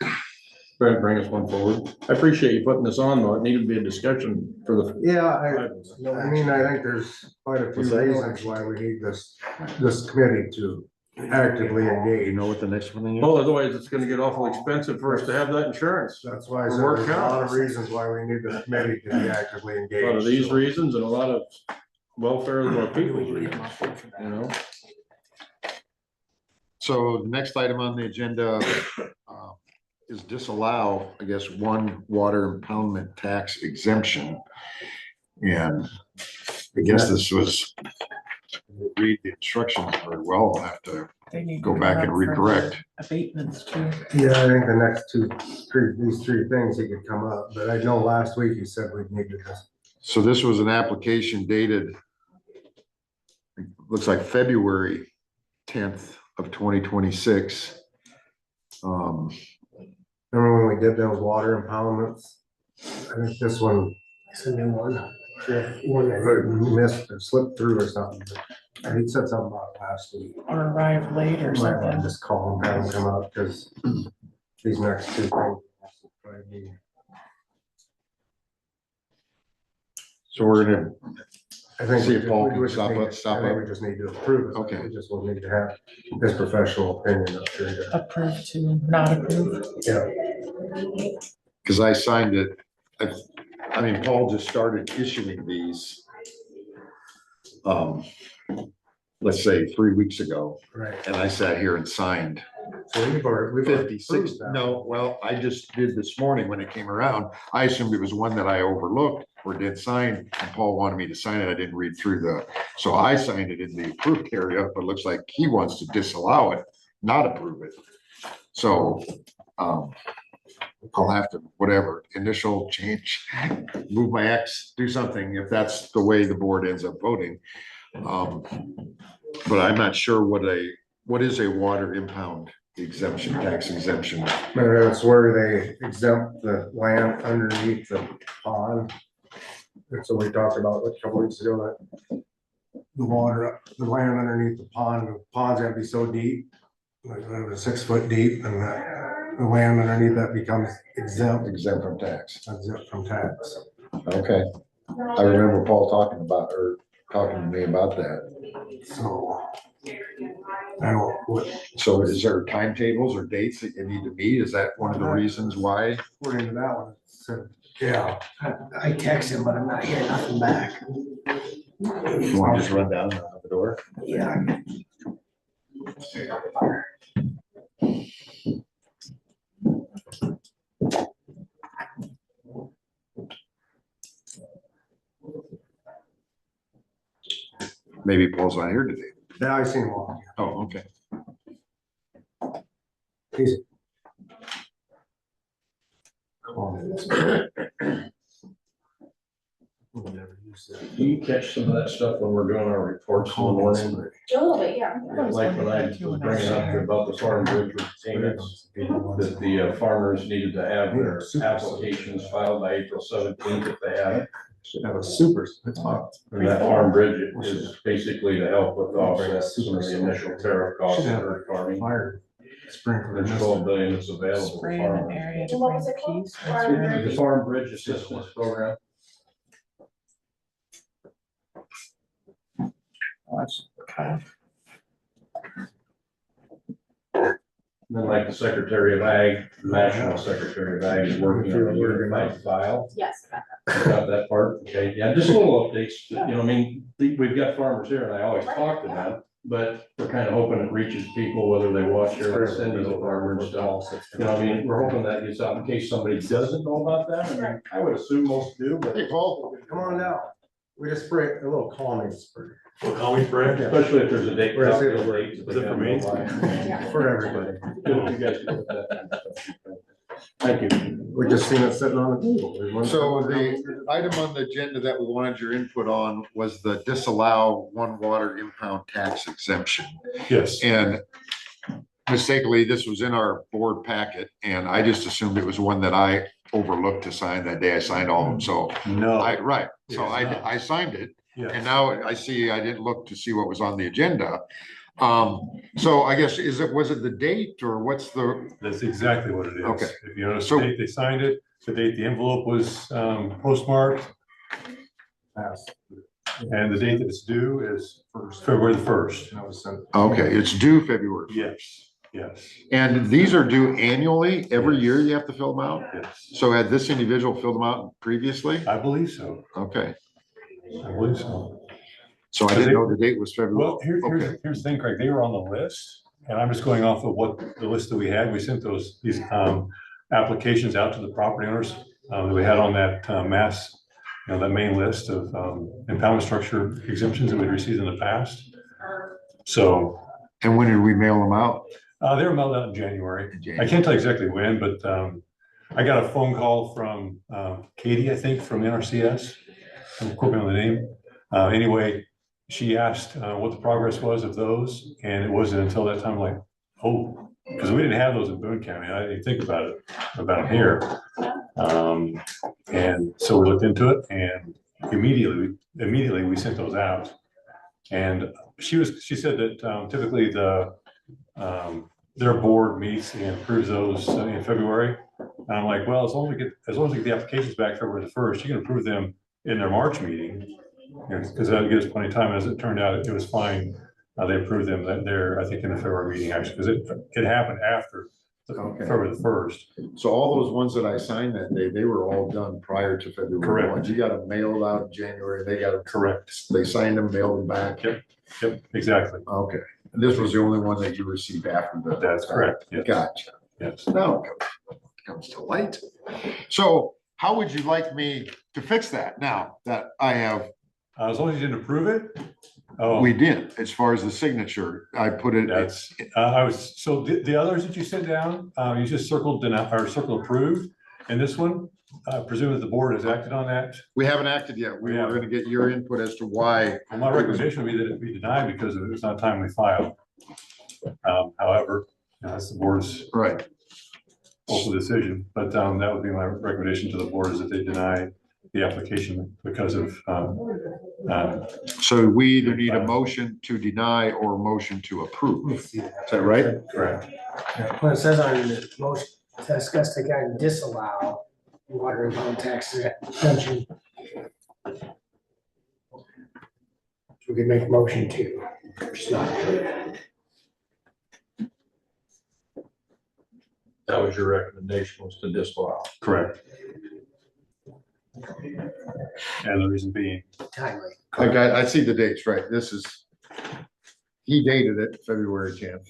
Bring us one forward. I appreciate you putting this on though. It needed to be a discussion for the. Yeah, I think there's quite a few What's that? reasons why we need this committee to actively You engage. know what the next one is? Well, otherwise it's gonna get awful expensive for us to have that insurance. That's why I For said work there's a lot of counts. reasons why we need the committee to be actively A engaged. lot of these so. reasons and a lot of welfare of our people, So the next item on the agenda is disallow, I guess, one water impoundment tax exemption. And I guess this was, read the instructions very well, I'll have to They need to go back and come up for recorrect. Abatements too. Yeah, I think the next these three things he could come up, but I know last week he said we needed this. So this was an application dated, looks like February 10th of 2026. Remember when we did those water impoundments? I think this one, It's a new one. one that missed or slipped through or something. He said something about it last week. Or arrived late or Might want to something. just call him, have him come out, because these next two things. will probably be- So we're gonna, I think. See if Paul can we just stop need- us, stop I think up. we just need to approve it. Okay. We just will need to have his professional opinion up here. Approve to not approve. Yeah. cause I signed it, I mean, Paul just started issuing these. Let's say 3 weeks ago, Right. and I sat here and signed So we've already 56, approved that. no, well, I just did this morning when it came around. I assumed it was one that I overlooked or did sign, and Paul wanted me to sign it. I didn't read through so I signed it in the approved area, but it looks like he wants to disallow it, not approve it. So, I'll have to, whatever, initial change, move my X, do something, if that's the way the board ends up voting. But I'm not sure what is a water impound exemption, tax exemption? That's where they exempt the land underneath the pond. That's what we talked about a couple weeks ago, that the water, the land underneath the ponds have to be so deep, like 6 foot deep, and the land underneath that becomes exempt From tax. from tax. Okay, I remember Paul talking to me about that. So I don't, So is there timetables or dates that you need to meet? Is that one of the reasons why? according to that one, it said, yeah. I text him, but I'm not hearing nothing back. You want to just run down the door? Yeah. Maybe Paul's not here today. Yeah, I seen him walk. Oh, okay. He's. Do you catch some of that stuff when we're doing our reports in the morning? A little bit, yeah. Like when I was bringing up about the farm bridge payments, that the farmers needed to have their applications filed by April 17th if they have it. That was super. And that farm bridge is basically to help with offset some of the initial tariff costs that are farming. Fire sprinkler. There's 12 billion that's available to Spray in an farmers. area to What bring was it called? peace. The Farm Bridge Assistance Program. Watch, Kyle. Then like the Secretary of Ag, the National Secretary of Ag is working on a unified file. Yes. Got that part, okay, yeah, just little updates, you know, I mean, we've got farmers here and I always talk to them, but we're kind of hoping it reaches people, whether they watch here, like Cindy's a farmer and stuff. You know, I mean, we're hoping that gets out in case somebody doesn't know about that, I mean, I would assume most do, but. Hey, Paul. Come on down. We just spray a little calming spray. Calming spray? Especially if there's a date. We're gonna see update, the late, Is it for me? For everybody. Good, you guys can put that kind of stuff. Thank you. We just seen it sitting on the table. So the item on the agenda that we wanted your input on was the disallow one water impound tax exemption. Yes. And mistakenly, this was in our board packet, and I just assumed it was one that I overlooked to sign that day. I signed all of them, so No. right, so It's not. I signed it, Yeah. and now I see, I didn't look to see what was on the agenda. So I guess, was it the date, or what's the, That's exactly what it is. Okay. If you notice So- the date they signed it, the date the envelope was postmarked, Pass. and the date that it's due is February the 1st. That was sent. okay, it's due February. Yes, yes, And these are due annually, every Yes. year you have to fill them out? yes. So had this individual filled them out previously? I believe so. Okay, I believe so. so I didn't know the date was February. Well, Okay. here's the thing, Craig, they were on the list, and I'm just going off of what the list that we had. We sent these applications out to the property owners that we had on that mass, that main list of impoundment structure exemptions that we'd received in the past. So And when did we mail them out? they were mailed out in January. I can't tell you exactly when, but I got a phone call from Katie, I think, from NRCS. Don't quote me on the name. Anyway, she asked what the progress was of those, and it wasn't until that time, like, oh, because we didn't have those in Boone County. I didn't think about it here. And so we looked into it and immediately we sent those out. And she said that typically their board meets and approves those in February. And I'm like, well, as long as we get the applications back February the 1st, you can approve them in their March meeting. Because that gives plenty of time. As it turned out, it was fine. They approved them there, I think, in the February meeting, actually, because it happened after February the 1st. So all those ones that I signed that day, they were all done prior to February. Correct. Ones. You got them mailed out in January, they got them. Correct. They signed them, mailed them back. Yep, exactly. Okay, and this was the only one that you received after the. That's correct. Yes. Gotcha. Yes. Now it comes to light. So how would you like me to fix that now that I have? As long as you didn't approve it. Oh, We did, as far as the signature, I put it. that's, so the others that you sent down, you just circled circle approved. And this one, presumably the board has acted on that. We haven't acted yet. We were gonna get your input as to why. Well, my recommendation would be that it be denied because it's not timely filed. However, that's the board's Right. ultimate decision, but that would be my recommendation to the board is that they deny the application because of, So we either need a motion to deny or a motion to approve. Let me see that. Is that right? correct. Well, it says on the motion, discuss the guy and disallow water and power tax exemption. We could make a motion to. It's not. That was your recommendation, was to disallow. Correct. And the reason being, Timely. I see the dates, right? This is, he dated it February 10th.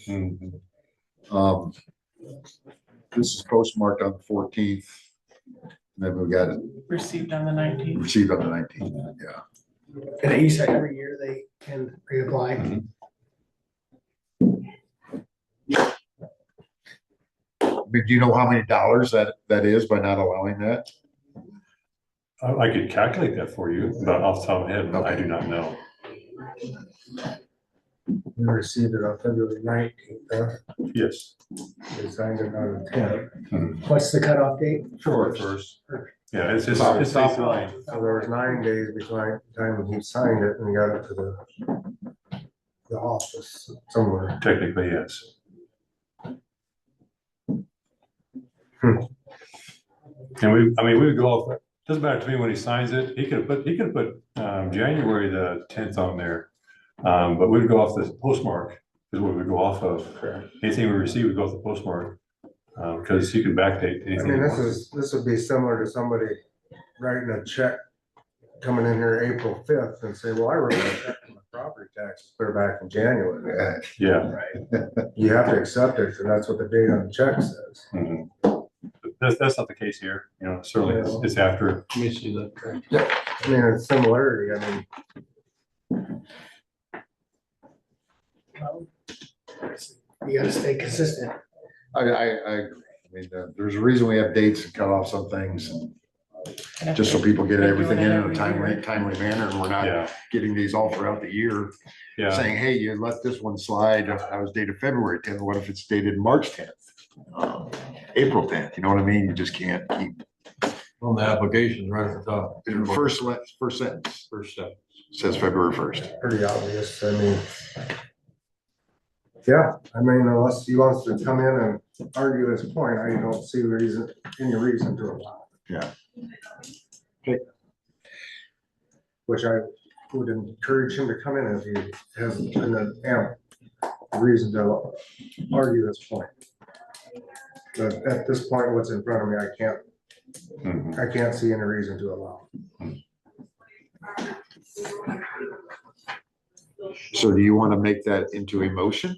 This is postmarked on the 14th. Then we got it Received on the 19th. received on the 19th, yeah. And you said every year they can reapply. Do you know how many dollars that is by not allowing that? I could calculate that for you, but off the top of my head, I do not know. We received it on February 19th, Yes. they signed it on the 10th. What's the cutoff date? First. Yeah, it's Stop basically, line. So there was 9 days between the time he signed it and got it to the office somewhere. technically, yes. And we would go off, doesn't matter to me when he signs it, he could put January the 10th on there. But we'd go off the postmark is what we would go off of. Anything we receive, we go off the postmark. Because you can backdate I anything. mean, this would be similar to somebody writing a check coming in here April 5th and say, well, I wrote a check for my property taxes clear back in January. Yeah. You have to accept it, and that's what the date on the check says. Mhm. That's not the case here, certainly it's after. Let me see that. I mean, it's similarity, I mean, You gotta stay consistent. I mean, there's a reason we have dates and cut off some things, just so people get everything in a timely manner, and we're not Yeah, getting these all throughout the year. yeah, Saying, hey, you let this one slide, I was dated February 10th, what if it's dated March 10th? April 10th, you know what I mean? You just can't keep, On the application, right at the top. first sentence First step. says February 1st. pretty obvious, I mean. Yeah, I mean, unless he wants to come in and argue his point, I don't see any reason to allow. Yeah. Okay. Which I would encourage him to come in if he has a reason to argue his point. But at this point, what's in front of me, Mhm. I can't see any reason to allow. So do you want to make that into a motion?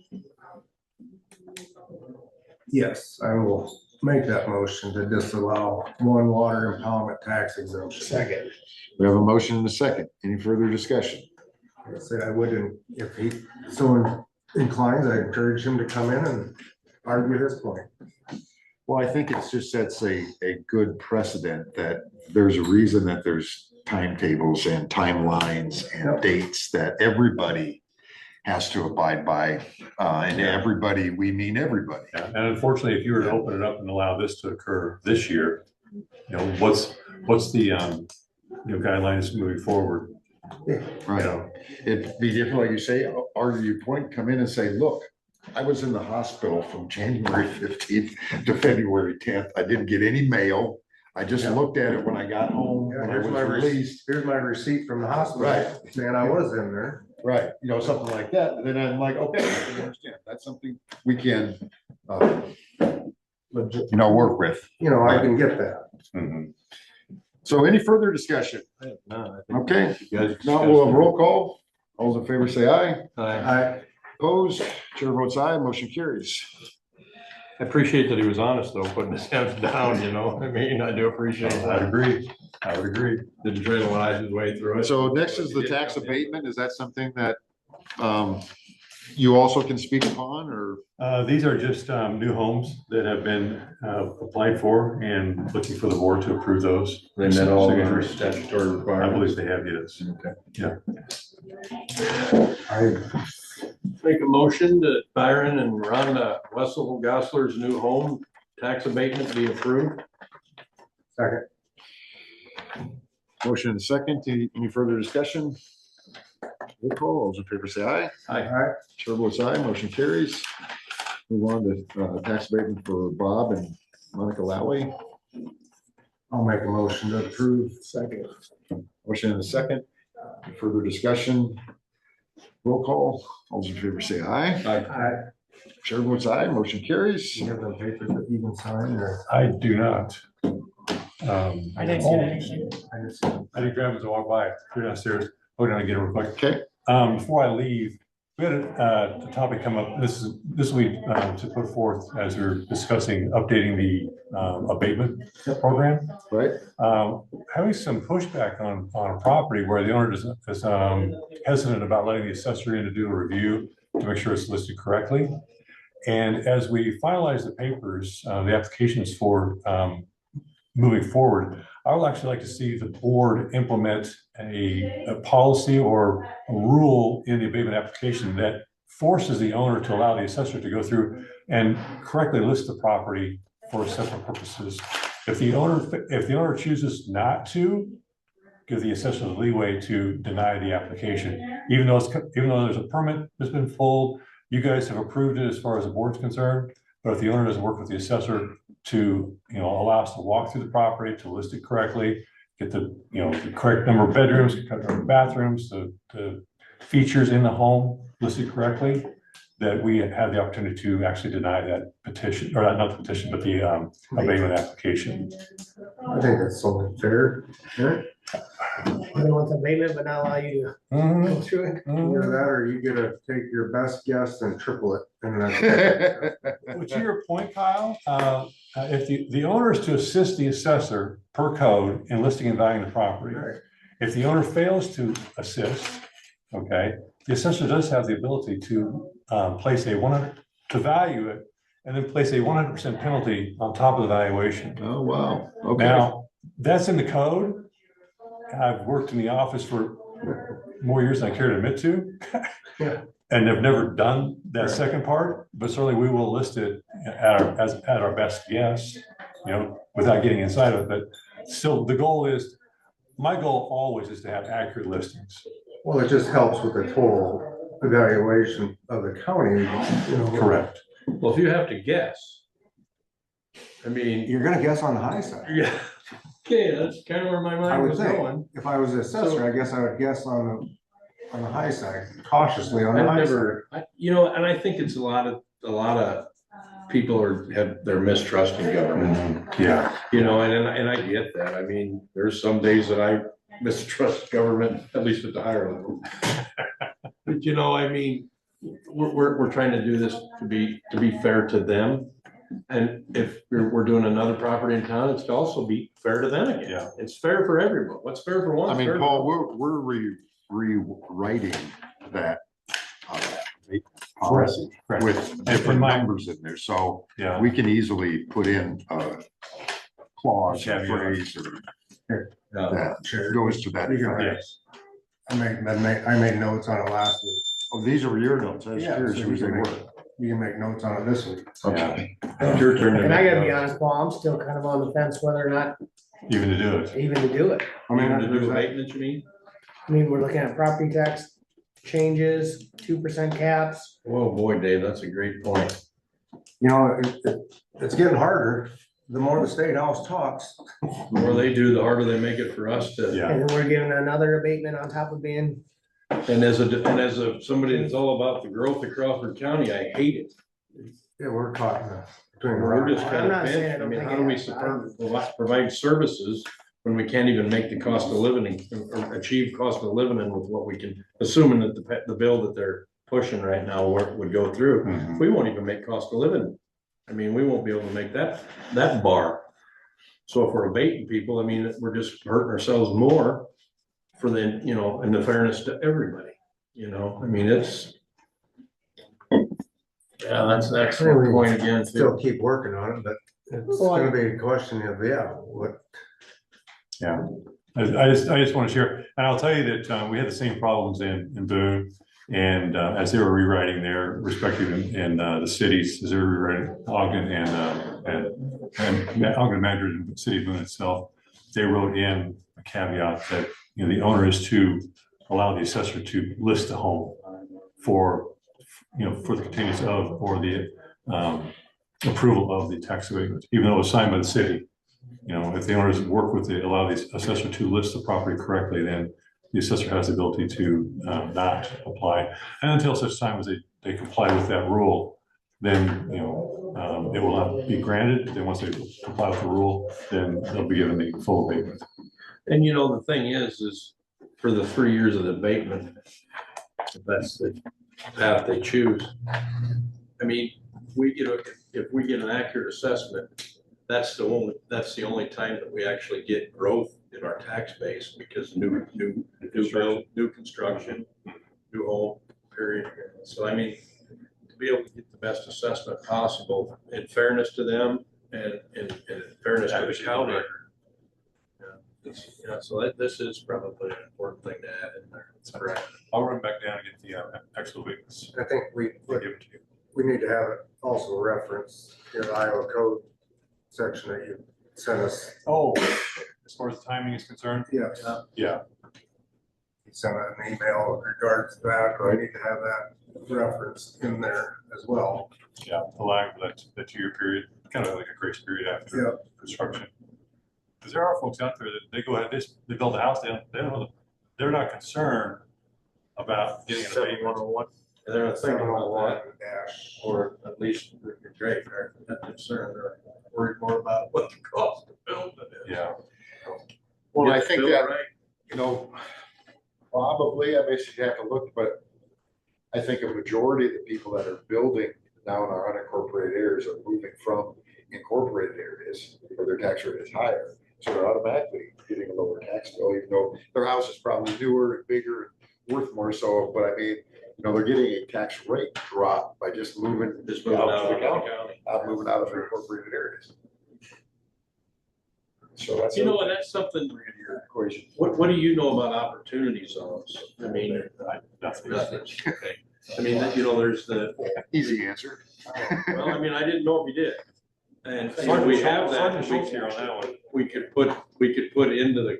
Yes, I will make that motion to disallow one water impoundment tax exemption. Second. We have a motion and a second. Any further discussion? I said I wouldn't, if someone inclines, I encourage him to come in and argue his point. Well, I think it's just sets a good precedent that there's a reason that there's timetables and timelines and Yep. dates that everybody has to abide by, and everybody, we mean everybody. Yeah, and unfortunately, if you were to open it up and allow this to occur this year, you know, what's the, guidelines moving forward? Right. It'd be different, like you say, argue your point, come in and say, look, I was in the hospital from January 15th to February 10th. I didn't get any mail. I just looked at it when I got home, when I was released. Here's my receipt from the hospital. Right. Saying I was in there. Right, something like that. Then I'm like, okay, I understand. That's something we can, work with. I can get that. Mhm. So any further discussion? No, Okay, you guys now we'll have roll call. All those in favor say aye. I, Opposed, chair votes aye, motion carries. I appreciate that he was honest though, putting his hands down, I mean, I do appreciate I that. agree. I would agree. Didn't try to lie his way through it. So next is the tax abatement. Is that something that you also can speak upon, or? These are just new homes that have been applied for and looking for the board to approve those. And then all the Signatures. statutory I requirements. believe they have, yes. Make a motion that Byron and Rhonda Wessel Gosler's new home tax abatement be approved. second. Motion and second. Any further discussion? Roll call. All those in favor say aye. Aye. Chair votes aye, motion carries. Move on to tax abatement for Bob and Monica Lally. I'll make a motion to approve. Second. Motion and a second. Further discussion? Roll call. All those in favor say aye. I, Chair votes aye, motion carries. you have the papers that you can sign or? I do not. I didn't get anything. I did grab it to walk by, go downstairs, go down and get it real quick. Okay, Before I leave, we had a topic come up, this week, to put forth as we're discussing updating the abatement program. right, Having some pushback on a property where the owner is hesitant about letting the assessor in to do a review to make sure it's listed correctly. And as we finalize the papers, the applications for moving forward, I would actually like to see the board implement a policy or a rule in the abatement application that forces the owner to allow the assessor to go through and correctly list the property for assessment purposes. If the owner chooses not to, give the assessor the leeway to deny the application, even though there's a permit that's been pulled, you guys have approved it as far as the board's concerned. But if the owner doesn't work with the assessor to, allow us to walk through the property, to list it correctly, get the correct number of bedrooms, the correct number of bathrooms, the features in the home listed correctly, that we have the opportunity to actually deny that petition, or not the petition, but the abatement application. I think that's so fair. You want the abatement, but not allow you to go through it. Either that or you gotta take your best guess and triple it. And that's- Well, to your point, Kyle, if the owner is to assist the assessor per code in listing and valuing the property, Right. if the owner fails to assist, okay, the assessor does have the ability to place to value it and then place a 100% penalty on top of the valuation. oh, wow, okay. Now, that's in the code. I've worked in the office for more years than I care to admit to. Yeah. And have never done that Right. second part, but certainly we will list it at our best guess, without getting inside of it. But still, my goal always is to have accurate listings. Well, it just helps with the total evaluation of the county. Correct. Well, if you have to guess, I mean, You're gonna guess on the high side. yeah, okay, that's kind of where my I mind would was think. going. If I was the assessor, I guess I would guess on the high side, cautiously on the I've high side. never, and I think it's a lot of people they're mistrusting government. Yeah. And I get that. I mean, there's some days that I mistrust government, at least at the higher level. But I mean, we're trying to do this to be fair to them. And if we're doing another property in town, it's to also be fair to them again. Yeah. It's fair for everyone. What's fair for one? I is mean, fair for Paul, we're rewriting that policy Correct. with different numbers in there, so Yeah. we can easily put in a clause or Caveat. phrase or Yeah. that goes to that You can effect. write. I made notes on it last week. Oh, these are your notes. I was Yeah, curious so whose they you can were. make- You can make notes on it this week. Okay. It's your turn to And I make gotta be notes. honest, Paul, I'm still kind of on the fence whether or not Even to do it. even to do it. I mean, Even to there's do that- abatement, you mean? I mean, we're looking at property tax changes, 2% caps. Oh, boy, Dave, that's a great point. you know, it's getting harder. The more the state house talks. The more they do, the harder they make it for us to. Yeah. And then we're giving another abatement on top of being, And as a somebody that's all about the growth of Crawford County, I hate it. Yeah, we're caught between the We're just rocks. kind I'm of not saying I pinched. I don't mean, think how do we it- provide services when we can't even make the cost of living or achieve cost of living and with what we can, assuming that the bill that they're pushing right now would go through. Mhm. We won't even make cost of living. I mean, we won't be able to make that bar. So if we're abating people, I mean, we're just hurting ourselves more for the, you know, in the fairness to everybody, you know, I mean, it's. Yeah, that's an excellent point again, Still too. keep working on it, but it's gonna be a question of, what, Yeah, I just want to share, and I'll tell you that we had the same problems in Boone. And as they were rewriting their respective in the cities, as they were rewriting Ogden and Ogden Manager and the city of Boone itself, they wrote in a caveat that, you know, the owner is to allow the assessor to list the home for, you know, for the continuance of, or the approval of the tax abatement, even though it was signed by the city. You know, if the owners work with the, allow the assessor to list the property correctly, then the assessor has the ability to not apply. And until such time as they comply with that rule, then, you know, it will not be granted. Then once they comply with the rule, then they'll be given the full abatement. And you know, the thing is for the 3 years of the abatement, if that's the path they choose. I mean, if we get an accurate assessment, that's the only time that we actually get growth in our tax base, because new build, new construction, new home, period. So I mean, to be able to get the best assessment possible in fairness to them and in fairness to the county. Yeah, so this is probably an important thing to add in there. That's correct. I'll run back down and get the actual abatements. I think I'll give it to you. we need to have it also reference your Iowa code section that you sent us. Oh, as far as the timing is concerned, Yes. yeah, You sent an email in regards to that, or I need to have that reference in there as well. yeah, allowing for that 2 year period, kind of like a grace period after construction. Because there are folks out there that they go ahead, they build a house, they're not concerned about getting an abatement. And they're not thinking about 701 that, dash. or at least you're great, they're not concerned, they're worried more about what the cost of building is. Yeah. Well, I Get the think bill that, right. you know, probably, I mean, you have to look, but I think a majority of the people that are building now in our unincorporated areas are moving from incorporated areas where their tax rate is higher. So they're automatically getting a lower tax bill, even though their house is probably newer and bigger and worth more. So, but I mean, you know, they're getting a tax rate drop by just moving Out to of the the county, county. moving out of incorporated areas. So that's. You know, and that's something, Your equation. what do you know about opportunity zones? I mean, Nothing. nothing, okay. I mean, you know, there's the, Easy answer. well, I mean, I didn't know if you did. And you know, we have that, and Sergeant here on that one. we could put into the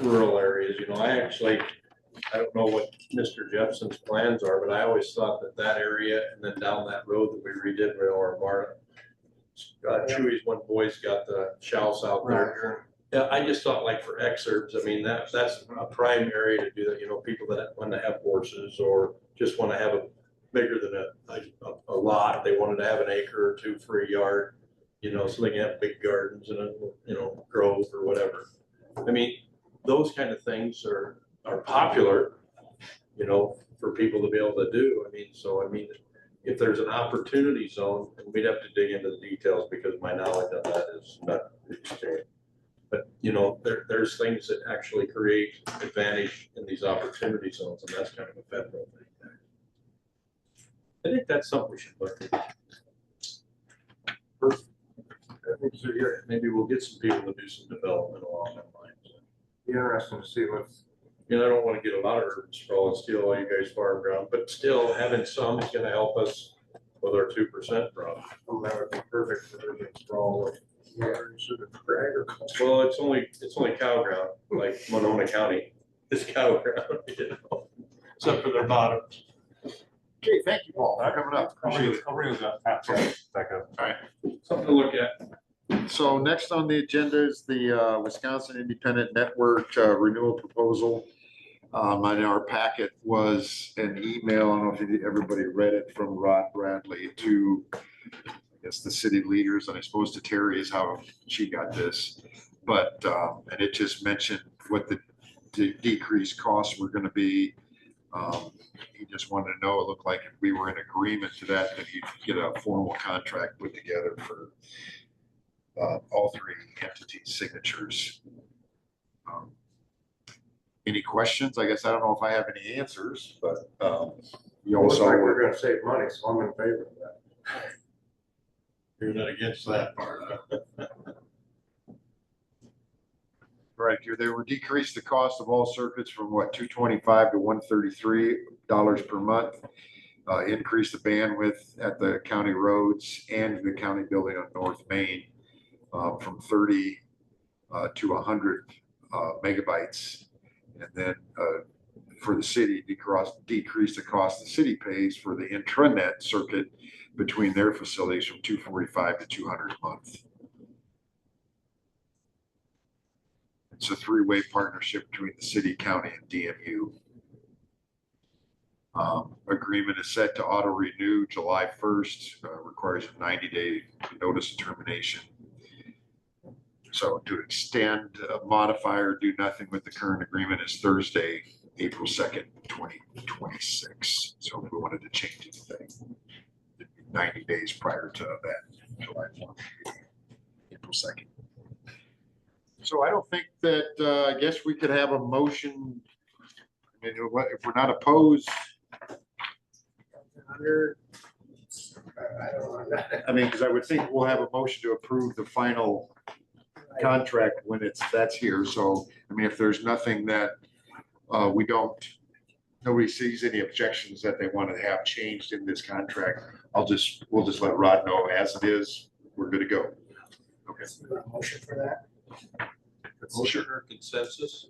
rural areas, you know, I don't know what Mr. Jepson's plans are, but I always thought that area and then down that road that we redid, or Marta. Chewy's one boy's got the house out there. Yeah, I just thought, like, for excerpts, I mean, that's a prime area to do that, you know, people that want to have horses or just want to have a bigger than a lot, they wanted to have an acre or two for a yard, you know, so they can have big gardens and a, you know, grove or whatever. I mean, those kind of things are popular, you know, for people to be able to do. I mean, so, I mean, if there's an opportunity zone, and we'd have to dig into the details because my knowledge of that is not extreme. But, you know, there's things that actually create advantage in these opportunity zones, and that's kind of a federal thing. I think that's something we should look at. I think so, yeah, maybe we'll get some people to do some development along that line. Be interesting to see I mean, I don't wanna get a lot of urban sprawl and steal all you guys' farm ground, but still having some is gonna help us with our 2% problem. Well, that would be perfect for urban sprawl. Well, it's only cow ground, like Monona County is cow ground, you know, except for their bottoms. Okay, thank you, Paul, for coming up. Appreciate it. I'll bring that back up. Something to look at. So next on the agenda is the Wisconsin Independent Network renewal proposal. In our packet was an email, I don't know if everybody read it, from Rod Bradley to, I guess, the city leaders, and I suppose to Terry is how she got this. But, and it just mentioned what the decreased costs were gonna be. He just wanted to know, it looked like if we were in agreement to that, that he'd get a formal contract put together for all three entities' signatures. Any questions? I guess I don't know if I have any answers, but you Looks also like we're gonna save money, so I'm in favor of that. You're not against that part, huh? right here, they were decreased the cost of all circuits from what, $225 to $133 per month. Increase the bandwidth at the county roads and the county building on North Main from 30 to 100 megabytes. And then for the city, decrease the cost the city pays for the intranet circuit between their facilities from $245 to $200 a month. It's a three-way partnership between the city, county, and DMU. Agreement is set to auto renew July 1st, requires a 90-day notice of termination. So to extend, modify, or do nothing with the current agreement is Thursday, April 2nd, 2026. So if we wanted to change anything, it'd be 90 days prior to that, July 1st, April 2nd. So I don't think that, I guess we could have a motion. I mean, if we're not opposed. I mean, because I would think we'll have a motion to approve the final contract when that's here. So, I mean, if there's nothing that nobody sees any objections that they want to have changed in this contract, we'll just let Rod know as it is, we're good to go. Okay. Motion for that? Motion or consensus?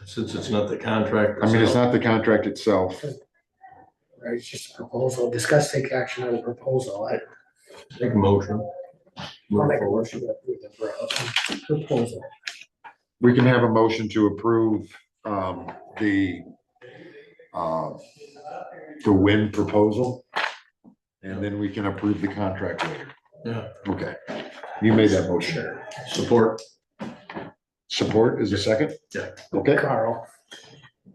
Since it's not the contract. I mean, it's itself. not the contract itself. Right, it's just a proposal. Discuss, take action on the proposal. Make a motion. I'll make a motion to approve the proposal. We can have a motion to approve the win proposal. And then we can approve the contract later. Yeah. Okay. You made that motion. Support. Support is a second? Yeah. Okay. Carl.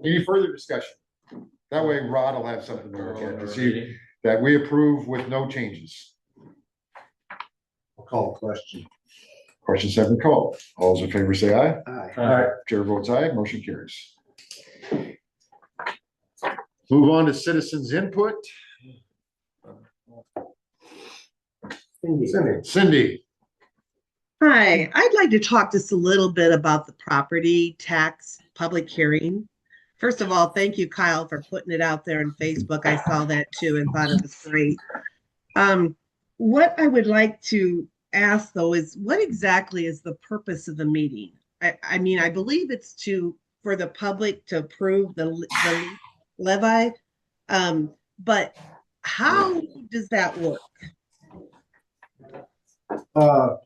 Any further discussion? That way Rod will have something to look at to see that we approve with no changes. I'll call a question. Questions have been called. All those in favor say aye. Aye. All right, Chair votes aye, motion carries. Move on to citizens input. Cindy. Cindy. Hi, I'd like to talk just a little bit about the property tax public hearing. First of all, thank you, Kyle, for putting it out there on Facebook. I saw that too and thought it was great. What I would like to ask though is what exactly is the purpose of the meeting? I mean, I believe it's for the public to approve the levy, but how does that work? I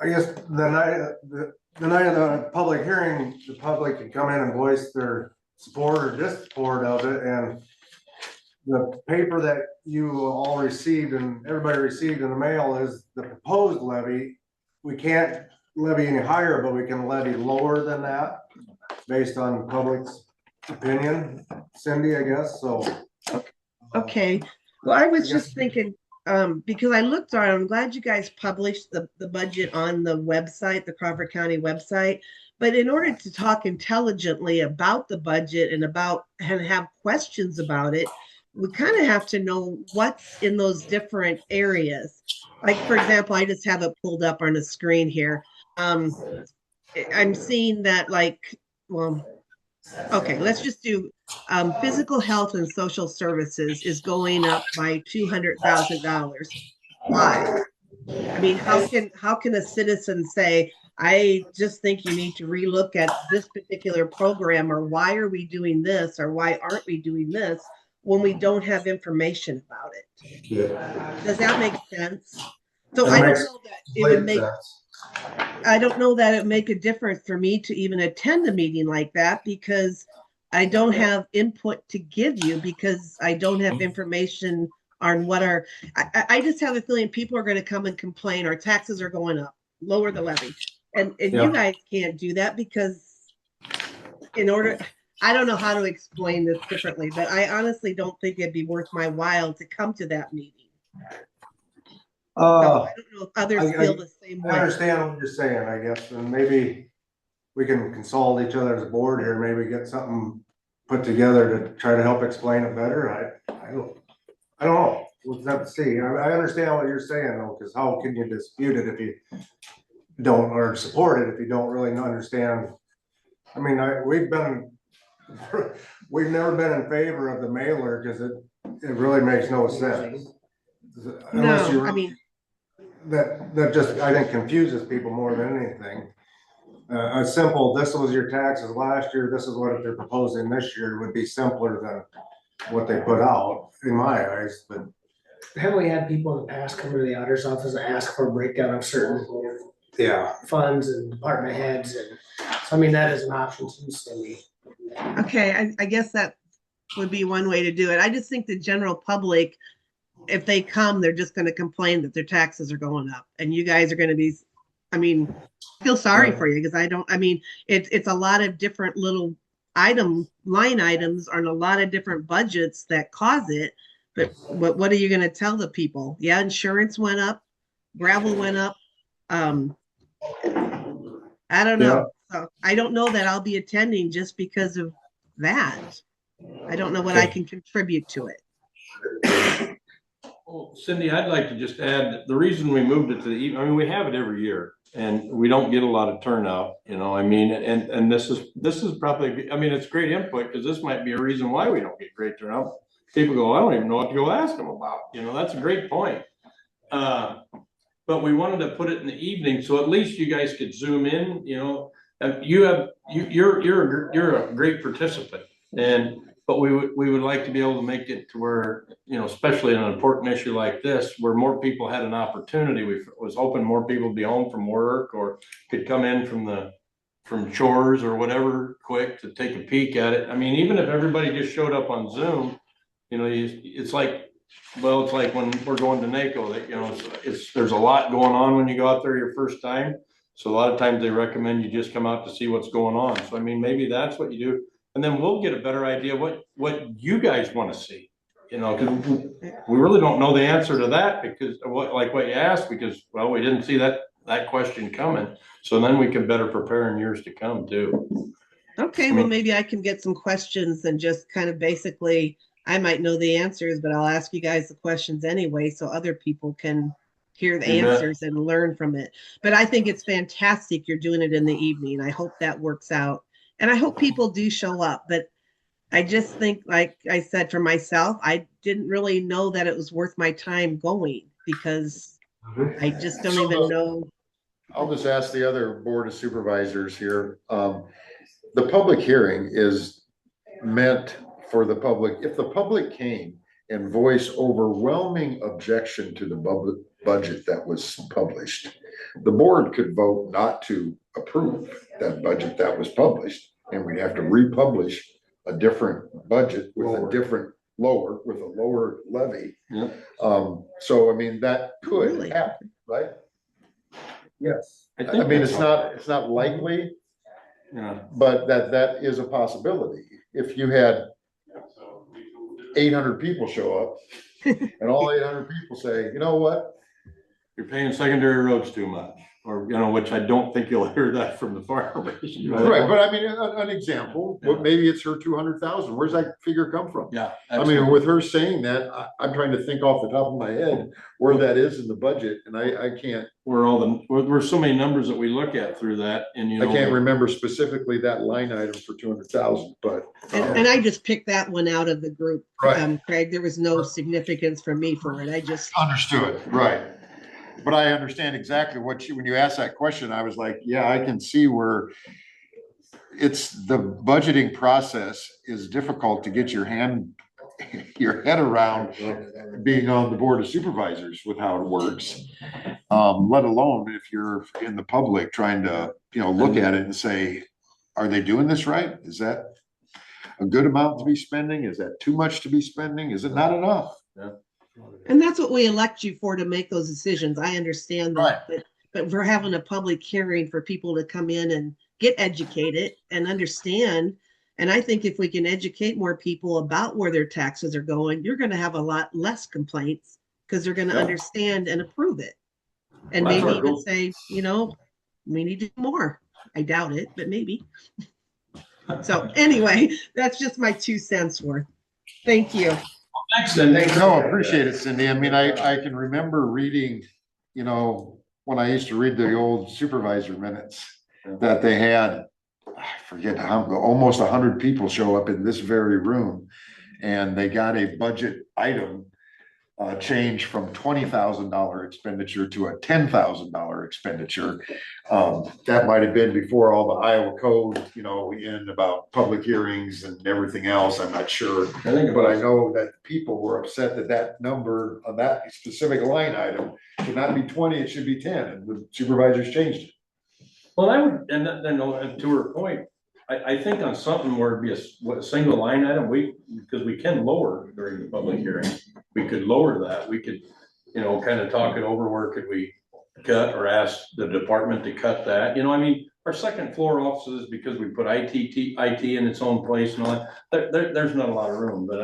guess the night of the public hearing, the public can come in and voice their support or dissupport of it, and the paper that you all received and everybody received in the mail is the proposed levy. We can't levy any higher, but we can levy lower than that based on public's opinion, Cindy, I guess, so. Okay, well, I was just thinking, because I looked on, I'm glad you guys published the budget on the website, the Crawford County website. But in order to talk intelligently about the budget and have questions about it, we kind of have to know what's in those different areas. Like, for example, I just have it pulled up on the screen here. I'm seeing that, like, well, Okay, let's just do, physical health and social services is going up by $200,000. Why? I mean, how can a citizen say, I just think you need to relook at this particular program, or why are we doing this, or why aren't we doing this when we don't have information about it? Does that make sense? So That I don't makes know that it would complete make, sense. I don't know that it would make a difference for me to even attend a meeting like that, because I don't have input to give you, because I don't have information on what our, I just have a feeling people are gonna come and complain, our taxes are going up, lower the levy. And you guys can't do that because in order, I don't know how to explain this differently, but I honestly don't think it'd be worth my while to come to that meeting. So I don't know if others feel the same I way. understand what you're saying, I guess, and maybe we can consult each other as a board here, maybe get something put together to try to help explain it better. I don't know. We'll have to see. I understand what you're saying though, because how can you dispute it if you don't, or support it if you don't really understand? I mean, we've never been in favor of the mailer because it really makes no sense. Unless No, you I mean, that just, I think, confuses people more than anything. A simple, this was your taxes last year, this is what they're proposing this year, would be simpler than what they put out, in my eyes, but. Have we had people in the past come to the auditor's office and ask for a breakdown of certain Yeah. funds and department heads, and so I mean, that is an option too, Cindy. okay, I guess that would be one way to do it. I just think the general public, if they come, they're just gonna complain that their taxes are going up, and you guys are gonna be, I mean, feel sorry for you, because I mean, it's a lot of different little line items on a lot of different budgets that cause it. But what are you gonna tell the people? Yeah, insurance went up, gravel went up. I don't know. So I don't know that I'll be attending just because of that. I don't know what I can contribute to it. Well, Cindy, I'd like to just add that the reason we moved it to the evening, I mean, we have it every year and we don't get a lot of turnout, you know, I mean, and this is probably, I mean, it's great input, because this might be a reason why we don't get great turnout. People go, I don't even know what to go ask them about, you know, that's a great point. But we wanted to put it in the evening, so at least you guys could zoom in, you know, you're a great participant, but we would like to be able to make it to where, you know, especially in an important issue like this, where more people had an opportunity. We was hoping more people would be home from work or could come in from chores or whatever quick to take a peek at it. I mean, even if everybody just showed up on Zoom, you know, it's like, well, it's like when we're going to NACO, that, you know, there's a lot going on when you go out there your first time. So a lot of times they recommend you just come out to see what's going on. So I mean, maybe that's what you do. And then we'll get a better idea what you guys want to see, you know, because we really don't know the answer to that, because like what you asked, because, well, we didn't see that question coming. So then we can better prepare in years to come too. Okay, well, maybe I can get some questions and just kind of basically, I might know the answers, but I'll ask you guys the questions anyway, so other people can hear the answers and learn from it. But I think it's fantastic you're doing it in the evening. I hope that works out. And I hope people do show up, but I just think, like I said, for myself, I didn't really know that it was worth my time going, because I just don't even know. I'll just ask the other board of supervisors here. The public hearing is meant for the public. If the public came and voiced overwhelming objection to the budget that was published, the board could vote not to approve that budget that was published, and we'd have to republish a different budget with a different with a lower levy. Yeah. So I mean, that could Really? happen, right? Yes. I mean, it's not likely, but that is a possibility. If you had 800 people show up and all 800 people say, you know what? You're paying secondary roads too much. or, you know, which I don't think you'll hear that from the farmers. you know. Right, but I mean, an example, but maybe it's her 200,000. Where's that figure come from? Yeah. I mean, with her saying that, I'm trying to think off the top of my head where that is in the budget, and I can't, We're so many numbers that we look at through that, and you I know. can't remember specifically that line item for 200,000, but. And I just picked that one out of the group. Right. Craig, there was no significance for me for it. I just, Understood, right. But I understand exactly when you asked that question, I was like, yeah, I can see where it's the budgeting process is difficult to get your head around being on the board of supervisors with how it works. Let alone if you're in the public trying to, look at it and say, are they doing this right? Is that a good amount to be spending? Is that too much to be spending? Is it not enough? and that's what we elect you for, to make those decisions. I understand that, but for having a public hearing for people to come in and get educated and understand. And I think if we can educate more people about where their taxes are going, you're gonna have a lot less complaints because they're gonna understand and approve it. And Well, that's maybe our even goal. say, we need to do more. I doubt it, but maybe. So anyway, that's just my 2 cents worth. Thank you. Thanks, Cindy. No, appreciate it, Cindy. I mean, I can remember reading, when I used to read the old supervisor minutes that they had, I forget how, almost 100 people show up in this very room. And they got a budget item change from $20,000 expenditure to a $10,000 expenditure. That might have been before all the Iowa code, in about public hearings and everything else. I'm not sure. But I know that people were upset that that number on that specific line item should not be 20, it should be 10, and the supervisors changed it. Well, I would, and then to her point, I think on something where it'd be a single line item, because we can lower during the public hearing, we could lower that. We could, kind of talk it over, where could we cut or ask the department to cut that? Our second floor offices, because we put IT in its own place and all that, there's not a lot of room, but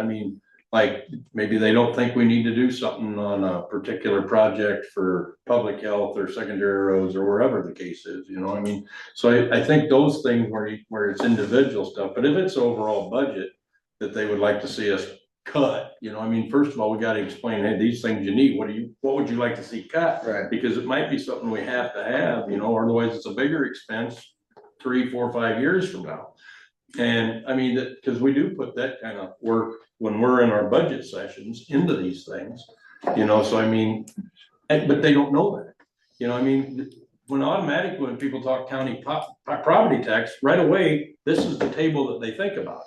like maybe they don't think we need to do something on a particular project for public health or secondary roads or wherever the case is, So I think those things where it's individual stuff, but if it's overall budget that they would like to see us cut, first of all, we gotta explain, hey, these things you need, what would you like to see cut? Right. Because it might be something we have to have, or otherwise it's a bigger expense 3, 4, 5 years from now. And because we do put that kind of work when we're in our budget sessions into these things, but they don't know that, when people talk county property tax, right away, this is the table that they think about.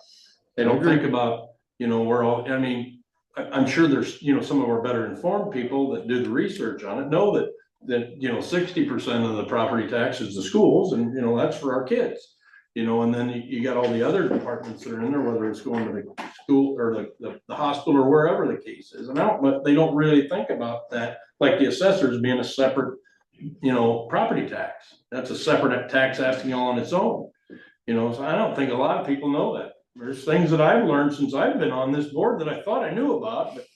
They don't think about, I'm sure there's, some of our better informed people that do the research on it know that 60% of the property tax is the schools, and, that's for our kids. And then you got all the other departments that are in there, whether it's going to the school or the hospital or wherever the case is. But they don't really think about that, like the assessors being a separate, property tax. That's a separate tax asking on its own. So I don't think a lot of people know that. There's things that I've learned since I've been on this board that I thought I knew about, but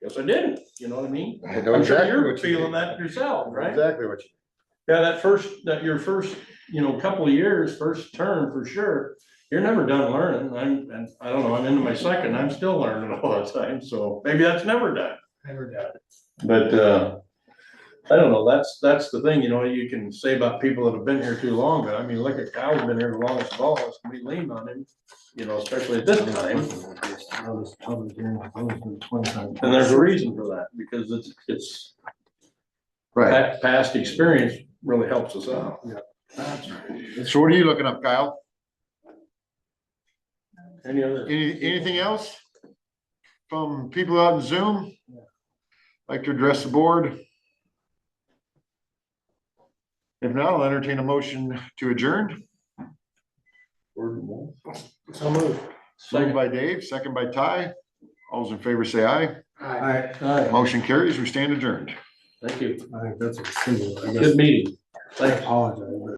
guess I didn't. You know what I mean? I know I'm exactly sure you're what you feeling mean. that yourself, right? Exactly what you Yeah, your first, couple of years, first term for sure, you're never done learning. And I don't know, I'm into my second, I'm still learning all the time, so maybe that's never done. Never done. But, I don't know, that's the thing, you can say about people that have been here too long, but look at Kyle's been here the longest of all of us, and we lean on him, especially at this time. And there's a reason for that, because it's Right. past experience really helps us out. So what are you looking up, Kyle? Anything else from people out in Zoom? Like to address the board? If not, I'll entertain a motion to adjourn. So moved. Moved by Dave, second by Ty. All those in favor say aye. Aye. Motion carries. We stand adjourned. Thank you. I think that's a single, I guess, Good meeting. I apologize, but